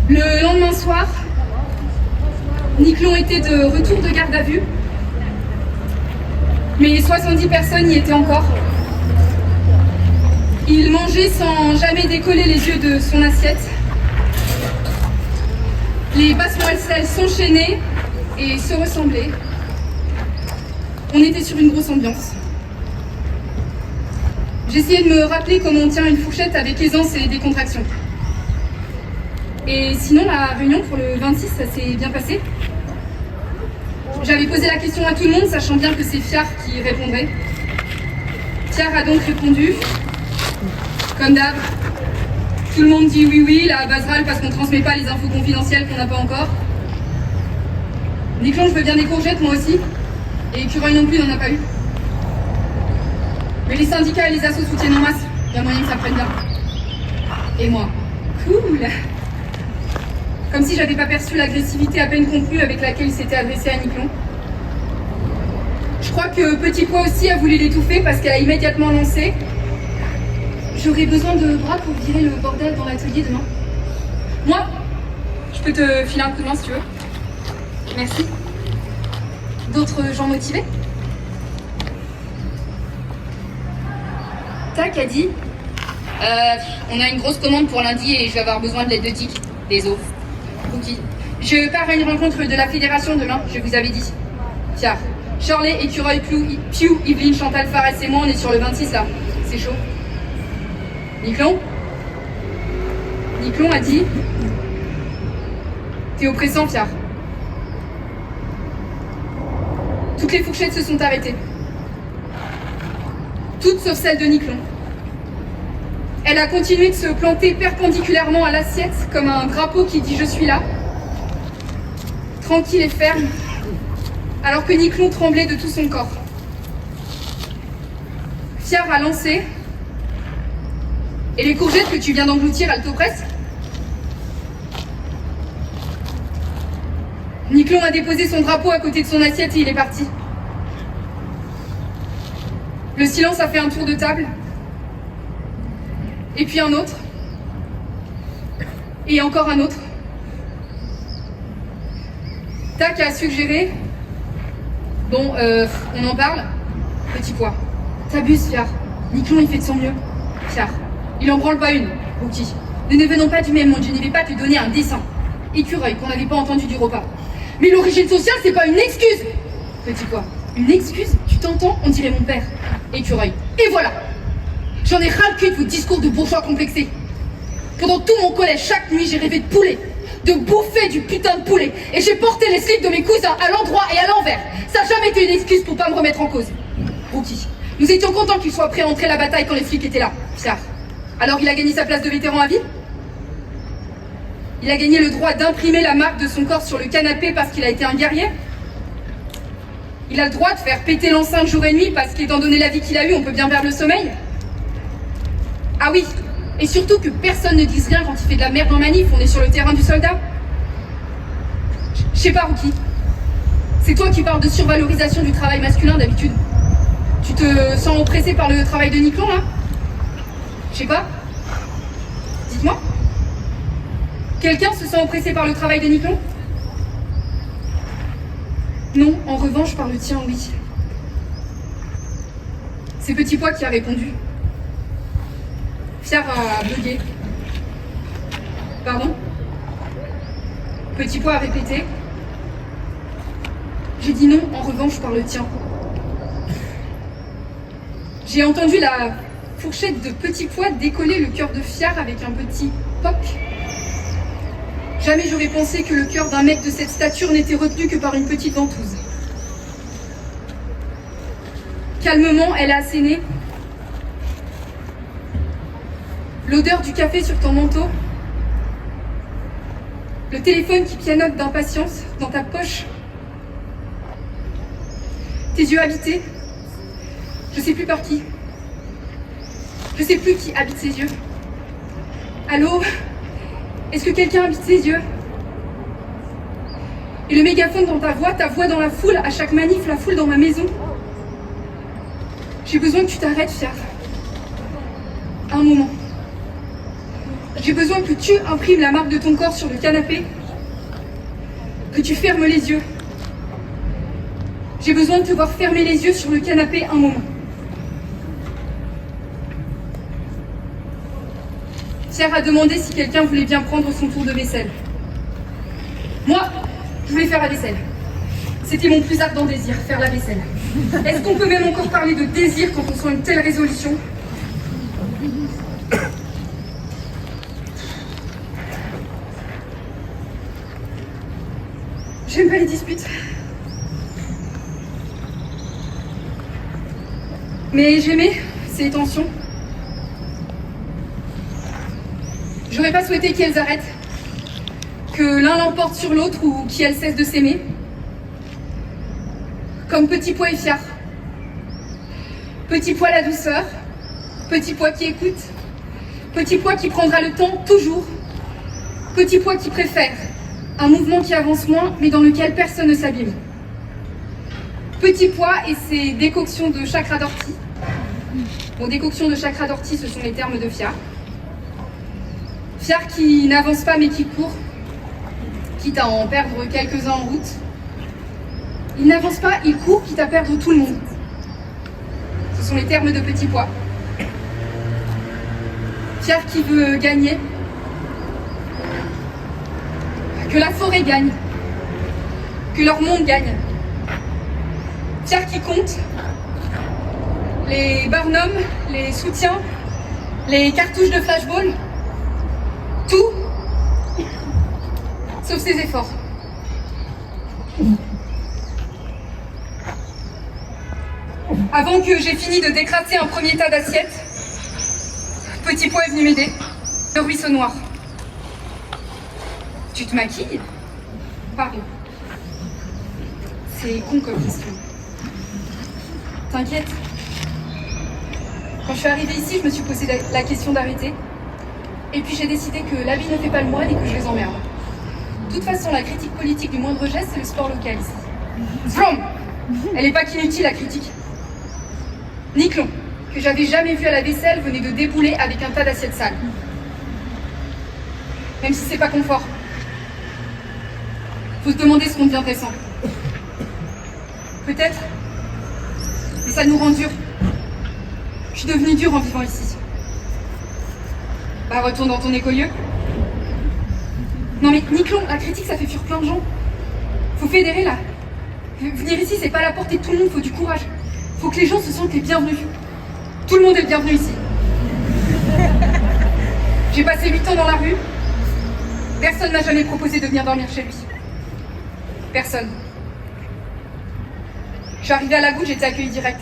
Le lendemain soir, Niclon était de retour de garde à vue. Mais 70 personnes y étaient encore. Il mangeait sans jamais décoller les yeux de son assiette. Les basses moelle s'enchaînaient et se ressemblaient. On était sur une grosse ambiance. J'essayais de me rappeler comment on tient une fourchette avec aisance et décontraction. Et sinon, la réunion pour le 26, ça s'est bien passé. J'avais posé la question à tout le monde, sachant bien que c'est Fiar qui répondrait. Fiar a donc répondu, comme d'hab. Tout le monde dit oui, la baserale parce qu'on ne transmet pas les infos confidentielles qu'on n'a pas encore. Niclon, je veux bien des courgettes, moi aussi. Et Écureuil non plus, n'en a pas eu. Mais les syndicats et les assos soutiennent en masse. Il y a moyen que ça prenne bien. Et moi, cool. Comme si j'avais pas perçu l'agressivité à peine contenue avec laquelle il s'était adressé à Niclon. Je crois que Petit Pois aussi a voulu l'étouffer parce qu'elle a immédiatement lancé. J'aurais besoin de bras pour virer le bordel dans l'atelier demain. Moi, je peux te filer un coup de main si tu veux. Merci. D'autres gens motivés? Tac a dit on a une grosse commande pour lundi et je vais avoir besoin de l'aide de Tic. Désolé. Ok. Je pars à une rencontre de la fédération demain, je vous avais dit. Fiar. Shirley, Écureuil, Pew, Yveline, Chantal, Fares et moi, on est sur le 26 là. C'est chaud. Niclon a dit t'es oppressant, Fiar. Toutes les fourchettes se sont arrêtées. Toutes sauf celle de Niclon. Elle a continué de se planter perpendiculairement à l'assiette comme un drapeau qui dit « Je suis là », tranquille et ferme, alors que Niclon tremblait de tout son corps. Fiar a lancé « Et les courgettes que tu viens d'engloutir, elles t'oppressent ?» Niclon a déposé son drapeau à côté de son assiette et il est parti. Le silence a fait un tour de table. Et puis un autre. Et encore un autre. Tac a suggéré. Bon, on en parle. Petit Pois. T'abuses, Fiar. Niclon, il fait de son mieux. Fiar. Il en branle pas une. Ok. Nous ne venons pas du même monde. Je ne vais pas te donner un dessin. Écureuil, qu'on n'avait pas entendu du repas. Mais l'origine sociale, c'est pas une excuse. Petit Pois. Une excuse? Tu t'entends? On dirait mon père. Écureuil. Et voilà! J'en ai ras le cul de vos discours de bourgeois complexés. Pendant tout mon collège, chaque nuit, j'ai rêvé de poulet. De bouffer du putain de poulet. Et j'ai porté les slips de mes cousins à l'endroit et à l'envers. Ça n'a jamais été une excuse pour pas me remettre en cause. Rookie. Nous étions contents qu'il soit prêt à entrer à la bataille quand les flics étaient là. Fiar. Alors il a gagné sa place de vétéran à vie? Il a gagné le droit d'imprimer la marque de son corps sur le canapé parce qu'il a été un guerrier? Il a le droit de faire péter l'enceinte jour et nuit parce qu'étant donné la vie qu'il a eue, on peut bien perdre le sommeil? Ah oui, et surtout que personne ne dise rien quand il fait de la merde en manif, on est sur le terrain du soldat. Je sais pas, Rookie. C'est toi qui parles de survalorisation du travail masculin d'habitude. Tu te sens oppressé par le travail de Niclon, là? Je sais pas. Dites-moi. Quelqu'un se sent oppressé par le travail de Niclon? Non, en revanche, par le tien, oui. C'est Petit Pois qui a répondu. Fiar a bugué. Pardon? Petit Pois a répété. J'ai dit non, en revanche, par le tien. J'ai entendu la fourchette de Petit Pois décoller le cœur de Fiar avec un petit poc. Jamais j'aurais pensé que le cœur d'un mec de cette stature n'était retenu que par une petite ventouse. Calmement, elle a asséné. L'odeur du café sur ton manteau. Le téléphone qui pianote d'impatience dans ta poche. Tes yeux habités. Je sais plus par qui. Je sais plus qui habite ses yeux. Allô? Est-ce que quelqu'un habite ses yeux? Et le mégaphone dans ta voix dans la foule, à chaque manif, la foule dans ma maison. J'ai besoin que tu t'arrêtes, Fiar. Un moment. J'ai besoin que tu imprimes la marque de ton corps sur le canapé. Que tu fermes les yeux. J'ai besoin de te voir fermer les yeux sur le canapé un moment. Fiar a demandé si quelqu'un voulait bien prendre son tour de vaisselle. Je voulais faire la vaisselle. C'était mon plus ardent désir, faire la vaisselle. Est-ce qu'on peut même encore parler de désir quand on sent une telle résolution? J'aime pas les disputes. Mais j'aimais ces tensions. J'aurais pas souhaité qu'elles arrêtent, que l'un l'emporte sur l'autre ou qu'elles cessent de s'aimer. Comme Petit Pois et Fiard. Petit Pois la douceur, Petit Pois qui écoute, Petit Pois qui prendra le temps toujours, Petit Pois qui préfère un mouvement qui avance moins mais dans lequel personne ne s'abîme. Petit Pois et ses décoctions de chakra d'ortie. Bon, décoctions de chakra d'ortie, ce sont les termes de Fiard. Fiard qui n'avance pas mais qui court, quitte à en perdre quelques-uns en route. Il n'avance pas, il court, quitte à perdre tout le monde. Ce sont les termes de Petit Pois. Fiard qui veut gagner. Que la forêt gagne. Que leur monde gagne. Fiard qui compte. Les barnums, les soutiens, les cartouches de flashball. Tout, sauf ses efforts. Avant que j'ai fini de décrasser un premier tas d'assiettes, Petit Pois est venu m'aider. Le ruisseau noir. Tu te maquilles? Pardon. C'est con comme question. T'inquiète. Quand je suis arrivée ici, je me suis posé la question d'arrêter. Et puis j'ai décidé que la vie ne fait pas le moine et que je les emmerde. De toute façon, la critique politique du moindre geste, c'est le sport local ici. Vroom. Elle n'est pas qu'inutile, la critique. Niclon, que j'avais jamais vu à la vaisselle, venait de débouler avec un tas d'assiettes sales. Même si c'est pas confort. Faut se demander ce qu'on deviendrait sans. Peut-être. Mais ça nous rend durs. Je suis devenue dure en vivant ici. Bah, retourne dans ton écolieu. Non mais, Niclon, la critique, ça fait fuir plein de gens. Faut fédérer, là. Venir ici, c'est pas à la portée de tout le monde, faut du courage. Faut que les gens se sentent les bienvenus. Tout le monde est le bienvenu ici. J'ai passé 8 ans dans la rue. Personne m'a jamais proposé de venir dormir chez lui. Personne. Je suis arrivée à la goutte, j'ai été accueillie direct.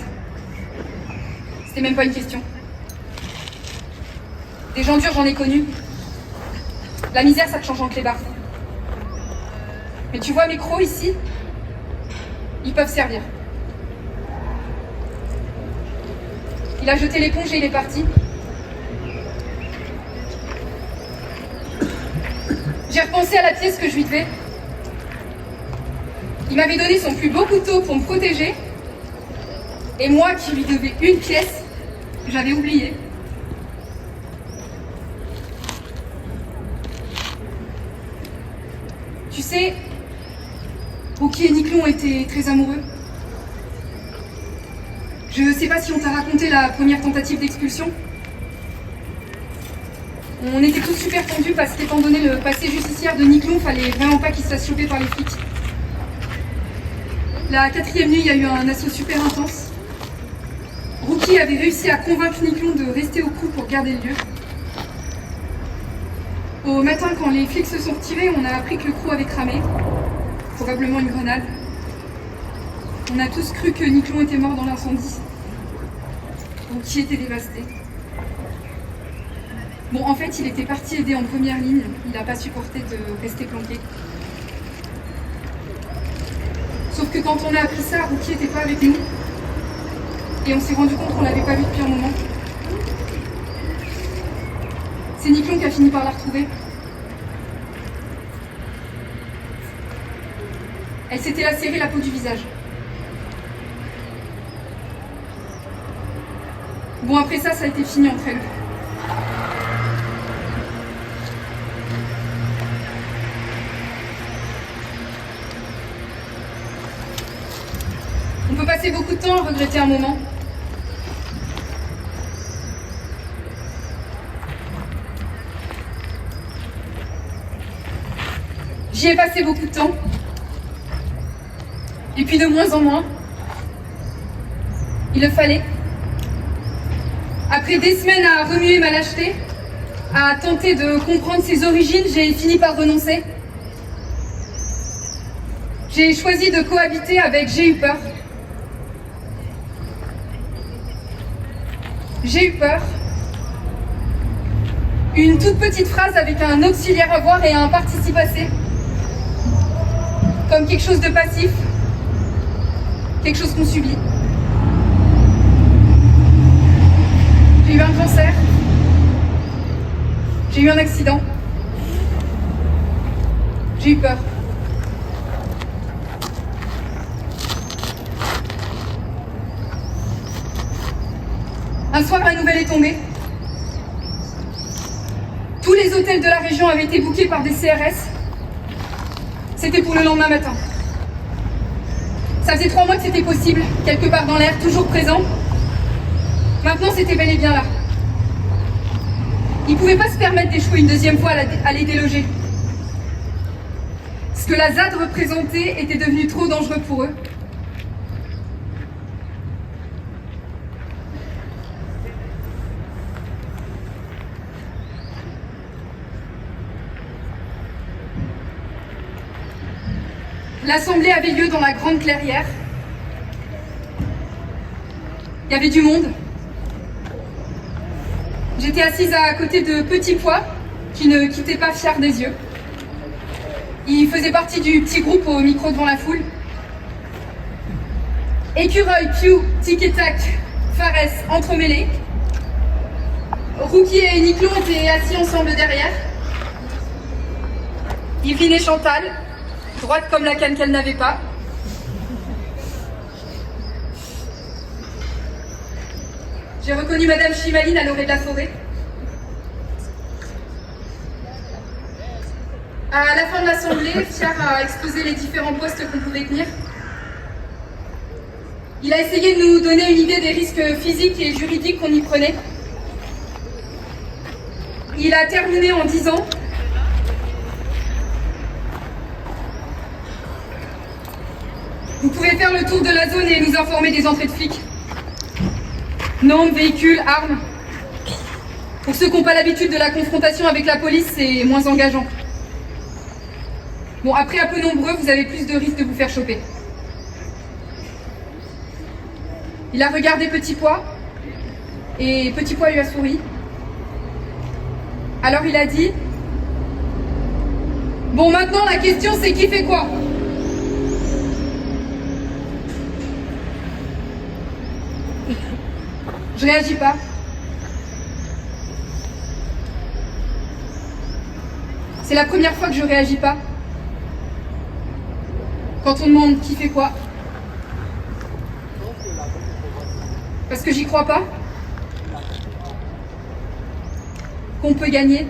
C'était même pas une question. Des gens durs, j'en ai connu. La misère, ça te change en clébard. Mais tu vois mes crocs ici, ils peuvent servir. Il a jeté l'éponge et il est parti. J'ai repensé à la pièce que je lui devais. Il m'avait donné son plus beau couteau pour me protéger. Et moi qui lui devais une pièce, j'avais oublié. Tu sais, Rookie et Niclon étaient très amoureux. Je sais pas si on t'a raconté la première tentative d'expulsion. On était tous super tendus parce qu'étant donné le passé justicière de Niclon, fallait vraiment pas qu'il se fasse choper par les flics. La 4e nuit, il y a eu un assaut super intense. Rookie avait réussi à convaincre Niclon de rester au cou pour garder le lieu. Au matin, quand les flics se sont retirés, on a appris que le crew avait cramé. Probablement une grenade. On a tous cru que Niclon était mort dans l'incendie. Rookie était dévasté. Bon, en fait, il était parti aider en première ligne. Il n'a pas supporté de rester planqué. Sauf que quand on a appris ça, Rookie n'était pas avec nous. Et on s'est rendu compte qu'on l'avait pas vu depuis un moment. C'est Niclon qui a fini par la retrouver. Elle s'était lacérée la peau du visage. Bon, après ça, ça a été fini entre elles. On peut passer beaucoup de temps à regretter un moment. J'y ai passé beaucoup de temps. Et puis de moins en moins. Il le fallait. Après des semaines à remuer ma lâcheté, à tenter de comprendre ses origines, j'ai fini par renoncer. J'ai choisi de cohabiter avec J'ai eu peur. J'ai eu peur. Une toute petite phrase avec un auxiliaire à voir et un participe passé. Comme quelque chose de passif. Quelque chose qu'on subit. J'ai eu un cancer. J'ai eu un accident. J'ai eu peur. Un soir, la nouvelle est tombée. Tous les hôtels de la région avaient été bookés par des CRS. C'était pour le lendemain matin. Ça faisait 3 mois que c'était possible, quelque part dans l'air, toujours présent. Maintenant, c'était bel et bien là. Ils ne pouvaient pas se permettre d'échouer une deuxième fois à les déloger. Ce que la ZAD représentait était devenu trop dangereux pour eux. L'assemblée avait lieu dans la grande clairière. Il y avait du monde. J'étais assise à côté de Petit Pois, qui ne quittait pas fier des yeux. Il faisait partie du petit groupe au micro devant la foule. Écureuil, Pew, Tic et Tac, Fares entremêlés. Rookie et Niclot étaient assis ensemble derrière. Yveline et Chantal, droite comme la canne qu'elle n'avait pas. J'ai reconnu Madame Chimaline à l'orée de la forêt. À la fin de l'assemblée, Fiar a exposé les différents postes qu'on pouvait tenir. Il a essayé de nous donner une idée des risques physiques et juridiques qu'on y prenait. Il a terminé en disant: vous pouvez faire le tour de la zone et nous informer des entrées de flics. Nombre, véhicules, armes. Pour ceux qui n'ont pas l'habitude de la confrontation avec la police, c'est moins engageant. Bon, après, un peu nombreux, vous avez plus de risques de vous faire choper. Il a regardé Petit Pois, et Petit Pois lui a souri. Alors il a dit: bon, maintenant la question c'est qui fait quoi? Je réagis pas. C'est la première fois que je réagis pas. Quand on demande qui fait quoi. Parce que j'y crois pas. Qu'on peut gagner.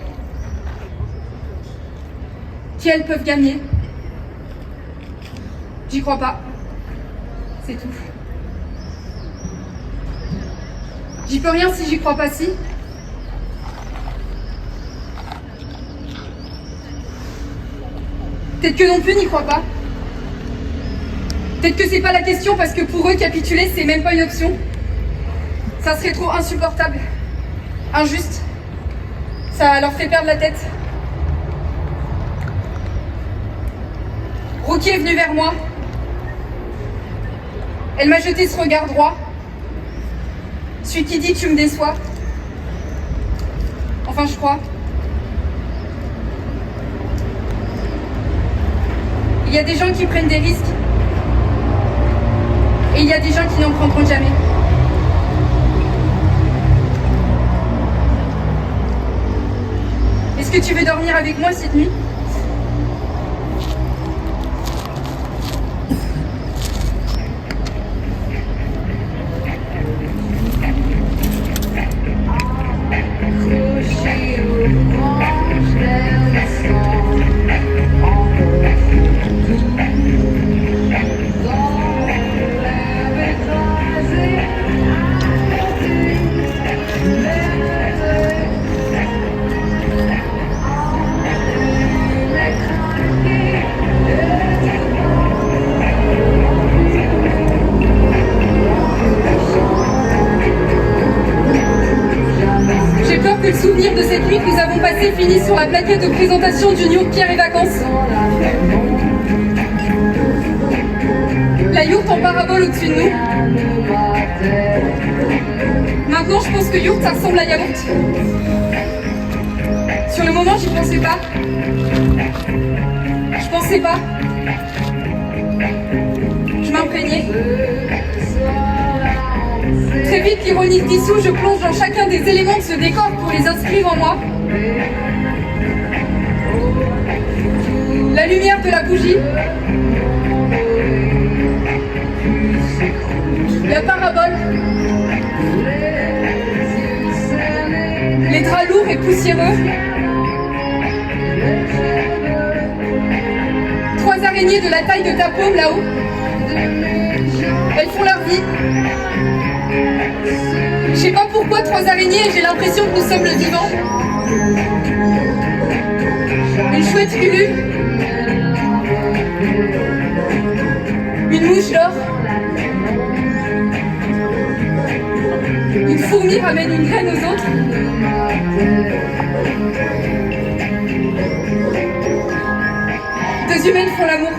Qu'elles peuvent gagner. J'y crois pas. C'est tout. J'y peux rien si j'y crois pas si. Peut-être que non plus n'y crois pas. Peut-être que c'est pas la question parce que pour eux, capituler, c'est même pas une option. Ça serait trop insupportable. Injuste. Ça leur fait perdre la tête. Rocky est venue vers moi. Elle m'a jeté ce regard droit. Celui qui dit tu me déçois. Enfin, je crois. Il y a des gens qui prennent des risques. Et il y a des gens qui n'en prendront jamais. Est-ce que tu veux dormir avec moi cette nuit ? pluie que nous avons passée finit sur la plaquette de présentation du New Pierre et Vacances. La yourte en parabole au-dessus de nous. Maintenant, je pense que yourte, ça ressemble à yaourt. Sur le moment, j'y pensais pas. Je pensais pas. Je m'imprégnais. Très vite, l'ironie dissout, je plonge dans chacun des éléments de ce décor pour les inscrire en moi. La lumière de la bougie. La parabole. Les draps lourds et poussiéreux. 3 araignées de la taille de ta paume là-haut. Elles font leur vie. Je sais pas pourquoi 3 araignées et j'ai l'impression que nous sommes le vivant. Une chouette Ulu. Une mouche d'or. Une fourmi ramène une graine aux autres. Deux humaines font l'amour.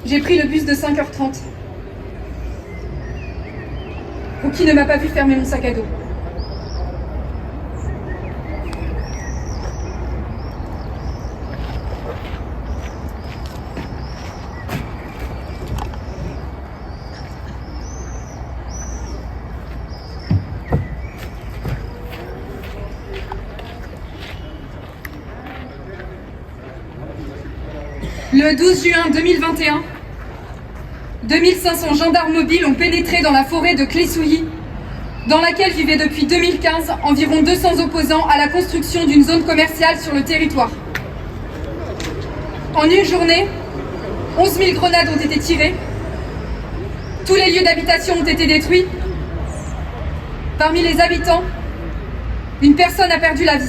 J'ai pris le bus de 5h30. Qui ne m'a pas vu fermer mon sac à dos. Le 12 juin 2021, 2500 gendarmes mobiles ont pénétré dans la forêt de Clé-Souilly, dans laquelle vivaient depuis 2015 environ 200 opposants à la construction d'une zone commerciale sur le territoire. En une journée, 11 000 grenades ont été tirées, tous les lieux d'habitation ont été détruits. Parmi les habitants, une personne a perdu la vie.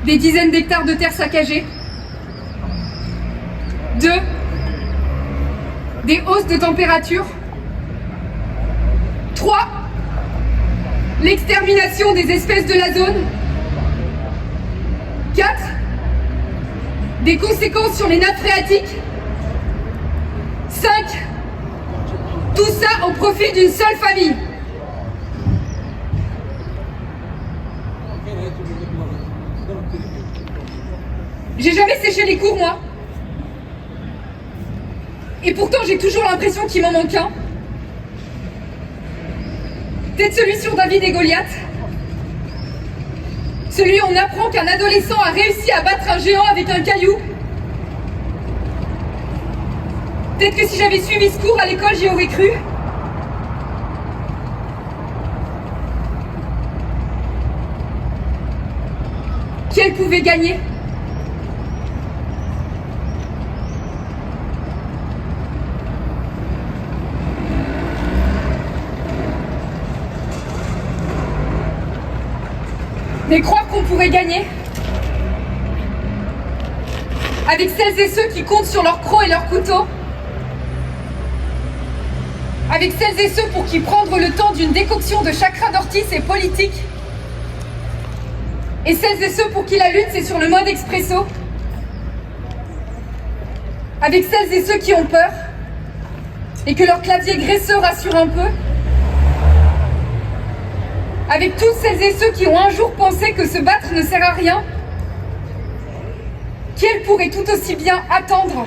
Des dizaines d'hectares de terre saccagées. 2. Des hausses de température. 3. L'extermination des espèces de la zone. 4. Des conséquences sur les nappes phréatiques. 5. Tout ça au profit d'une seule famille. J'ai jamais séché les cours, moi. Et pourtant, j'ai toujours l'impression qu'il m'en manque un. Peut-être celui sur David et Goliath. Celui où on apprend qu'un adolescent a réussi à battre un géant avec un caillou. Peut-être que si j'avais suivi ce cours à l'école, j'y aurais cru. Qu'elle pouvait gagner. Mais croire qu'on pourrait gagner avec celles et ceux qui comptent sur leurs crocs et leurs couteaux, avec celles et ceux pour qui prendre le temps d'une décoction de chakra d'ortie c'est politique, et celles et ceux pour qui la lutte c'est sur le mode expresso, avec celles et ceux qui ont peur, et que leur clavier graisseux rassure un peu. Avec toutes celles et ceux qui ont un jour pensé que se battre ne sert à rien, qu'elles pourraient tout aussi bien attendre.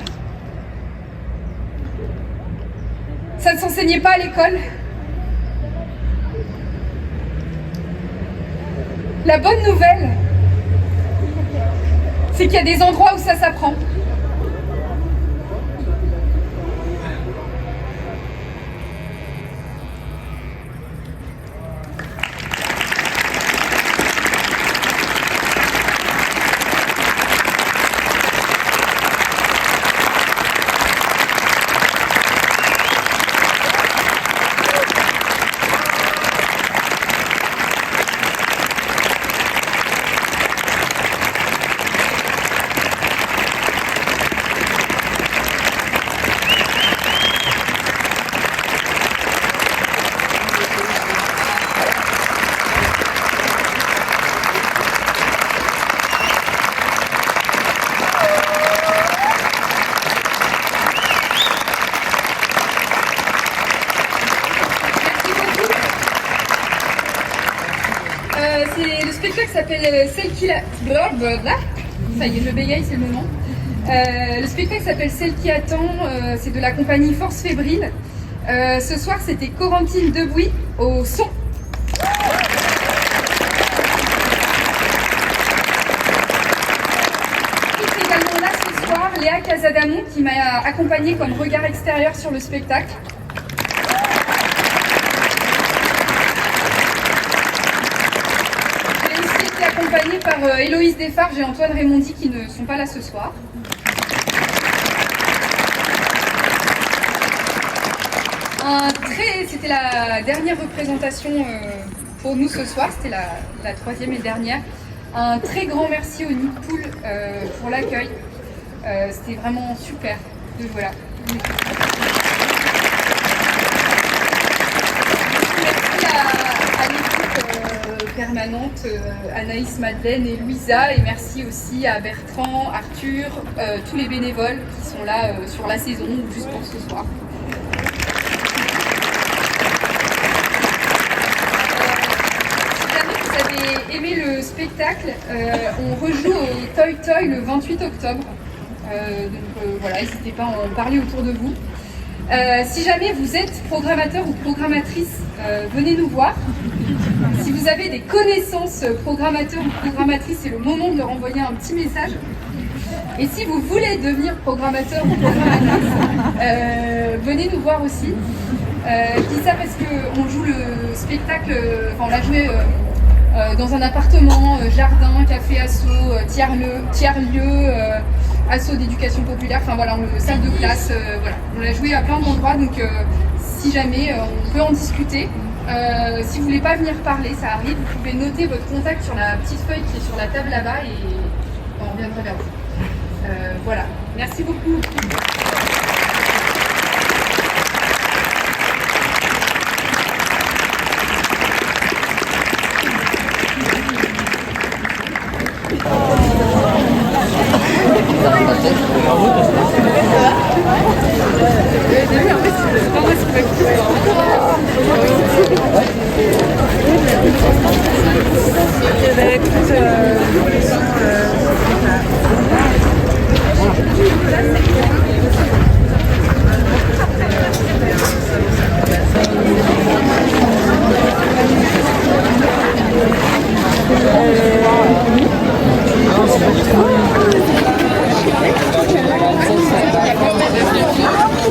Ça ne s'enseignait pas à l'école. La bonne nouvelle, c'est qu'il y a des endroits où ça s'apprend. Le spectacle s'appelle Celle qui la... Ça y est, je bégaye, c'est le moment. Le spectacle s'appelle Celle qui attend, c'est de la compagnie Force Fébrile. Ce soir, c'était Corentine Debouy au son. Et c'est également là ce soir Léa Casadamon qui m'a accompagnée comme regard extérieur sur le spectacle. Accompagnée par Héloïse Desfarges et Antoine Raymondi qui ne sont pas là ce soir. C'était la dernière représentation pour nous ce soir, c'était la troisième et dernière. Un très grand merci au Nid Pool pour l'accueil. C'était vraiment super de voilà. Permanente, Anaïs, Madeleine et Louisa, et merci aussi à Bertrand, Arthur, tous les bénévoles qui sont là sur la saison ou juste pour ce soir. Si jamais vous avez aimé le spectacle, on rejoue au Toy Toy le 28 octobre. Voilà, n'hésitez pas à en parler autour de vous. Si jamais vous êtes programmateur ou programmatrice, venez nous voir. Si vous avez des connaissances programmateurs ou programmatrices, c'est le moment de leur envoyer un petit message. Et si vous voulez devenir programmateur ou programmatrice, venez nous voir aussi. Je dis ça parce qu'on joue le spectacle, on l'a joué dans un appartement, jardin, café asso, tiers-lieu, asso d'éducation populaire, enfin voilà, salle de classe, voilà. On l'a joué à plein d'endroits, donc si jamais on peut en discuter. Si vous voulez pas venir parler, ça arrive, vous pouvez noter votre contact sur la petite feuille qui est sur la table là-bas et on reviendra vers vous. Voilà, merci beaucoup.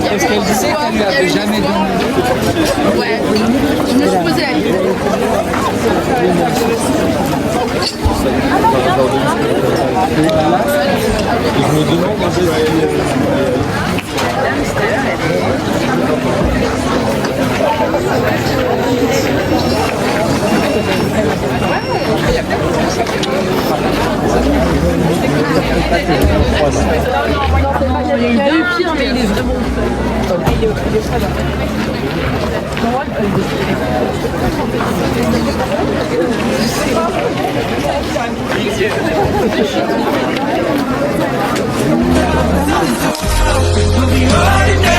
Parce qu'elle disait qu'elle lui avait jamais donné. Ouais, je me suis posé la question. Je me demande un peu Il y a eu pire, mais il est vraiment top. Il est très bien. We'll be riding down.